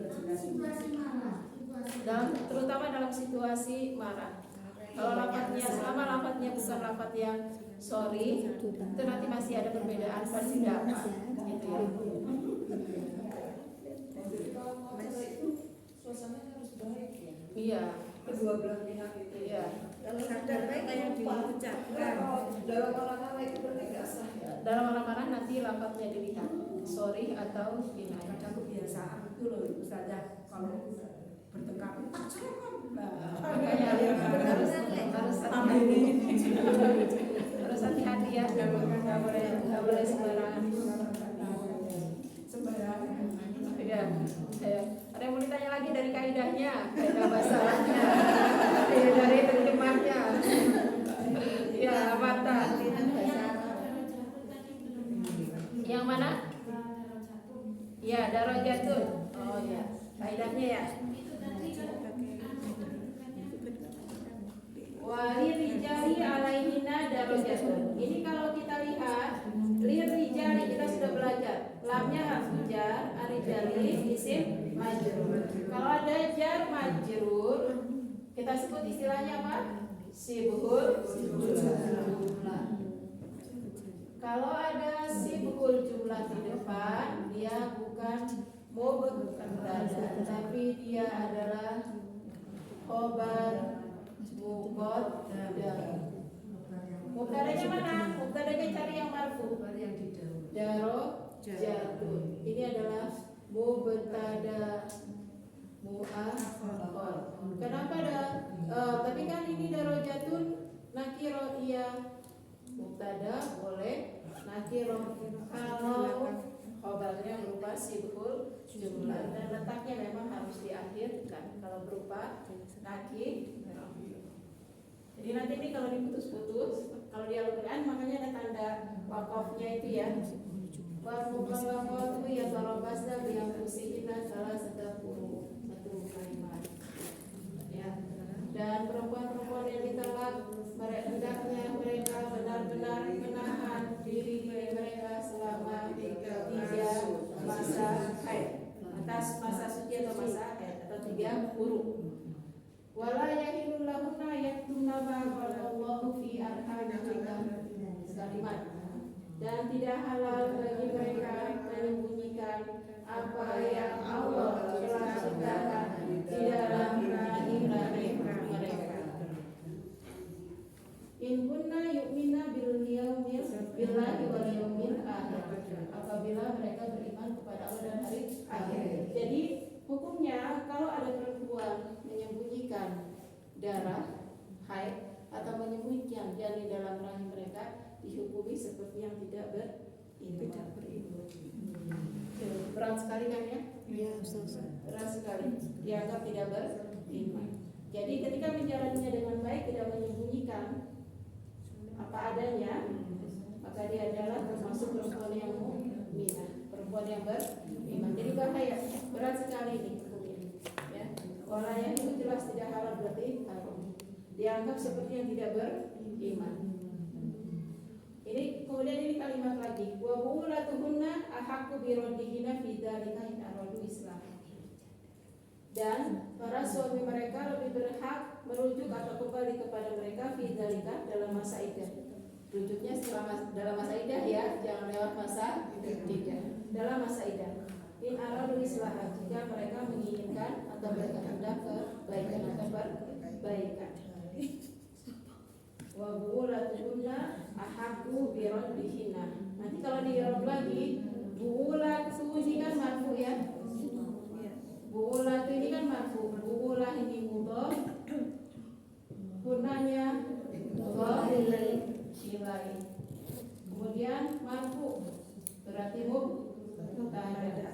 Terutama dalam situasi marah. Kalau selama lafadznya bukan lafadz yang sorry, itu nanti masih ada perbedaan pendapat, gitu ya. Suasananya harus baik ya. Iya. Kedua belah pihak itu. Iya. Kalau sudah baik yang diucapkan. Dalam marah-marah itu berarti nggak sah ya. Dalam marah-marah nanti lafadznya dilihat sorry atau kinayah. Ada kebiasaan itu loh Ustazah, kalau bertengkar harus hati-hati ya, nggak boleh sembarangan. Ya, ada yang mau ditanya lagi dari kaidahnya, kaidah bahasanya, dari terjemahnya. Ya, mata. Yang mana? Ya, darajatun. Oh ya, kaidahnya ya. Walirijali alaihina darajatun. Ini kalau kita lihat, lirijali kita sudah belajar. Lamnya harus jar, arijali isim majrur. Kalau ada jar majrur, kita sebut istilahnya apa? Sibhul jumlah. Kalau ada sibhul jumlah di depan, dia bukan mubtada, tapi dia adalah khobar muqaddam. Mubtadanya mana? Mubtadanya cari yang marfu. Darajatun. Ini adalah mubtada mu'akhkhar. Kenapa ada? Tapi kan ini darajatun nakiro iya. Mubtada boleh nakiro. Kalau khobarnya berupa sibhul jumlah dan letaknya memang harus diakhirkan. Kalau berupa nakir Jadi nanti ini kalau diputus-putus, kalau di Al-Quran makanya ada tanda wakafnya itu ya. Wa muqallaqatu yatarabasna bi anfusihinna salasata quru, satu kalimat. Ya. Dan perempuan-perempuan yang ditolak hendaknya mereka benar-benar menahan diri mereka selama 3 masa haid, atas masa suci atau masa haid atau 3 quru. Wala yahillu lahunna yaktumna ma qalallahu fi arhamihinna, kalimat. Dan tidak halal bagi mereka menyembunyikan apa yang Allah telah ciptakan di dalam rahim mereka. In kunna yu'mina billahi wal yawmil akhir, apabila mereka beriman kepada Allah dan hari akhir. Jadi hukumnya kalau ada perempuan menyembunyikan darah haid atau menyembunyikan janin dalam rahim mereka, dihukumi seperti yang tidak beriman. Berat sekali kan ya? Iya, Ustaz. Berat sekali. Dianggap tidak beriman. Jadi ketika menjalaninya dengan baik, tidak menyembunyikan apa adanya, maka dia adalah termasuk perempuan yang mukminah, perempuan yang beriman. Jadi bahaya, berat sekali ini hukumnya. Ya, kalau yang itu jelas tidak halal berarti haram. Dianggap seperti yang tidak beriman. Ini kemudian ini kalimat lagi, wa bu'ulatuhunna ahaqqu bi raddihinna fi dzalika in aradu islam. Dan para suami mereka lebih berhak merujuk atau kembali kepada mereka fi dzalika dalam masa iddah. Rujuknya setelah dalam masa iddah ya, jangan lewat masa iddah. Dalam masa iddah. In aradu islah, jika mereka menginginkan atau berkehendak kebaikan atau perbaikan. Wa bu'ulatuhunna ahaqqu bi raddihinna. Nanti kalau di-rad lagi, bu'ulatu ini kan marfu ya. Bu'ulatu ini kan marfu. Bu'ulah ini mudhaf. Gunanya mudhaf ilaih. Kemudian marfu berarti mubtada.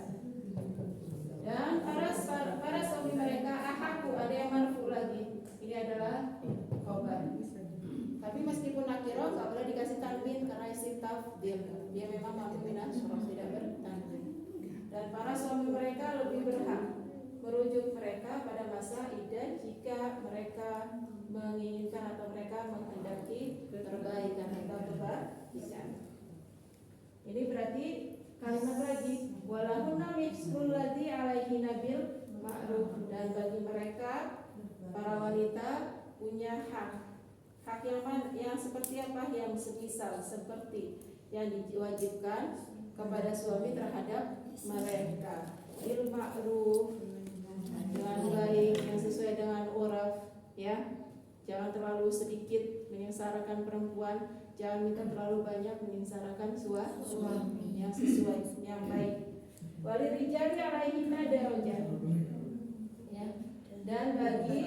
Dan para suami mereka ahaqqu, ada yang marfu lagi. Ini adalah khabar. Tapi meskipun nakiro nggak boleh dikasih tanwin karena isim tafdil, dia memang mampu minat surah tidak bertanwin. Dan para suami mereka lebih berhak merujuk mereka pada masa iddah jika mereka menginginkan atau mereka menghendaki perbaikan atau kebaikan. Ini berarti kalimat lagi walahunna mislul ladzi alaihinna bil ma'ruf, dan bagi mereka para wanita punya hak yang seperti apa, yang semisal seperti yang diwajibkan kepada suami terhadap mereka bil ma'ruf, dengan baik, yang sesuai dengan uraf ya. Jangan terlalu sedikit menyengsarakan perempuan, jangan minta terlalu banyak menyengsarakan suami, yang sesuai, yang baik. Walirijali alaihinna darajat ya. Dan bagi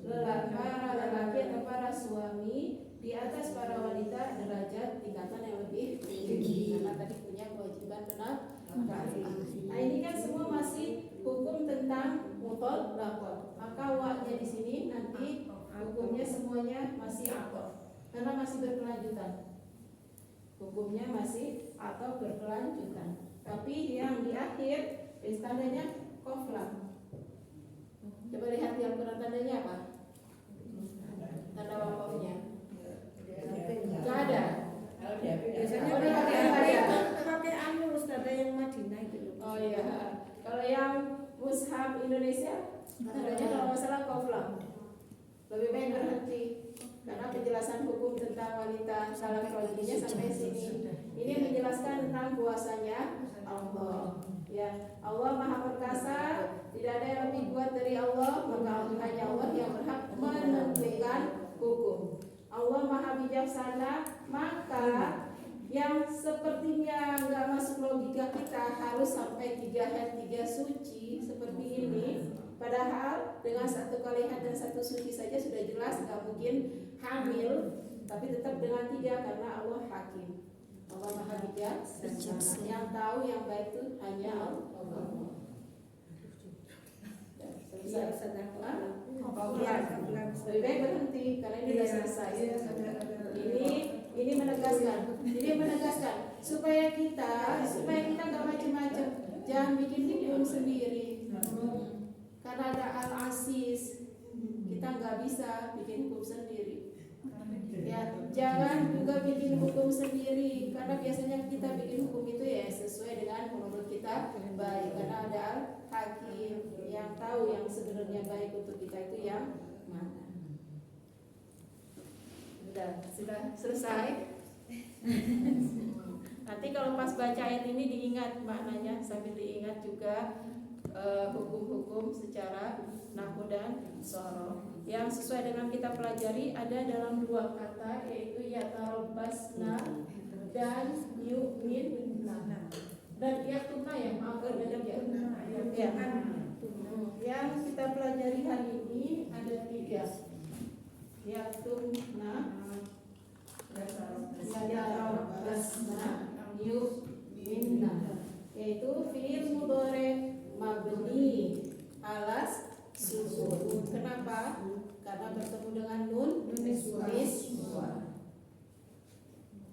para lelaki atau para suami di atas para wanita derajat tingkatan yang lebih tinggi karena tadi punya kewajiban menafkahi. Nah ini kan semua masih hukum tentang mutallaqah. Maka wa-nya di sini nanti hukumnya semuanya masih atau karena masih berkelanjutan. Hukumnya masih atau berkelanjutan. Tapi yang di akhir tandanya qaflah. Coba lihat yang Al-Quran tandanya apa? Tanda wakafnya. Gak ada. Biasanya pakai anu Ustaz yang Madinah itu. Oh iya. Kalau yang mushaf Indonesia tandanya kalau masalah qaflah. Lebih baik berhenti karena penjelasan hukum tentang wanita salam krojinya sampai sini. Ini menjelaskan tentang kuasanya Allah. Ya, Allah Maha Perkasa, tidak ada yang lebih kuat dari Allah, maka hanya Allah yang berhak menentukan hukum. Allah Maha Bijaksana, maka yang sepertinya nggak masuk logika kita harus sampai 3 haid 3 suci seperti ini. Padahal dengan 1 kali haid dan 1 suci saja sudah jelas nggak mungkin hamil, tapi tetap dengan 3 karena Allah hakim. Allah Maha Bijaksana, yang tahu yang baik itu hanya Allah. Iya. sedekah. Iya, kebetulan. Lebih baik berhenti karena ini sudah selesai. Ini menegaskan. Jadi menegaskan supaya kita nggak macam-macam. Jangan bikin hukum sendiri. Karena ada al-asis, kita nggak bisa bikin hukum sendiri. Ya, jangan juga bikin hukum sendiri karena biasanya kita bikin hukum itu ya sesuai dengan menurut kita baik, karena ada hakim yang tahu yang sebenarnya baik untuk kita itu yang mana. Sudah selesai. Nanti kalau pas baca ayat ini diingat maknanya sambil diingat juga hukum-hukum secara nahwu dan sorof yang sesuai dengan kita pelajari ada dalam dua kata, yaitu yatarabbasna dan yu'minna dan yaktubna, ya maaf beda ya. Yang kita pelajari hari ini ada 3, yaktubna, yatarabbasna, yu'minna, yaitu fi'il mudhari mabni alas sukun. Kenapa? Karena bertemu dengan nun niswa.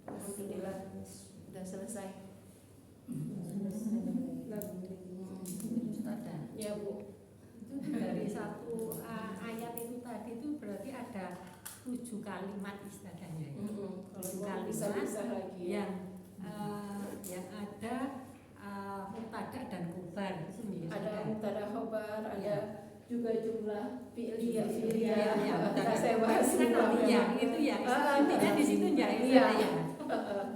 Alhamdulillah sudah selesai. Ya Bu. Dari satu ayat itu tadi itu berarti ada 7 kalimat istilahnya. Kalau bisa lagi yang ada mubtada dan khobar itu ada mubtada khobar, ada juga jumlah fi'liyah saya bahas itu ya intinya di situ ya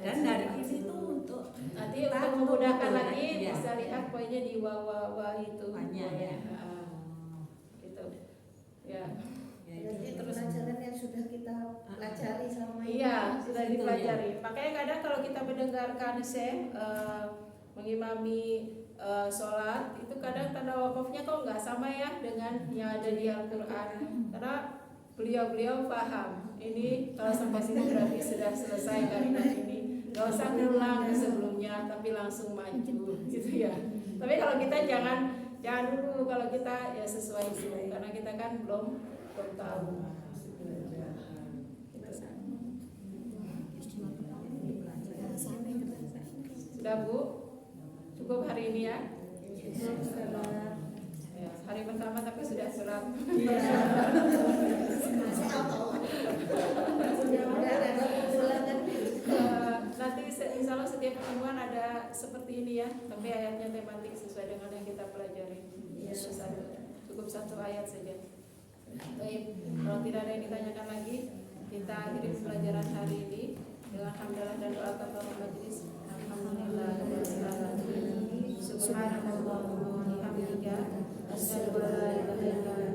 dan dari itu untuk nanti untuk memudahkan lagi bisa lihat poinnya di wa itu banyak ya gitu ya. Jadi pelajaran yang sudah kita pelajari selama ini. Iya, sudah dipelajari. Makanya kadang kalau kita mendengarkan mengimami sholat itu kadang tanda wakafnya kok nggak sama ya dengan yang ada di Al-Quran, karena beliau paham ini kalau sampai sini berarti sudah selesai kalimat ini, nggak usah ngulang sebelumnya tapi langsung maju gitu ya. Tapi kalau kita jangan dulu, kalau kita ya sesuai dulu karena kita kan belum tahu. Sudah Bu? Cukup hari ini ya? Ya, hari pertama tapi sudah surat. Nanti insya Allah setiap pertemuan ada seperti ini ya, tapi ayatnya tematik sesuai dengan yang kita pelajari. Cukup satu ayat saja. Baik, kalau tidak ada yang ditanyakan lagi, kita akhiri pelajaran hari ini dengan hamdalah dan doa kafaratul majlis. Alhamdulillah Subhanallah wa bihamdihi asyhadu an la ilaha illa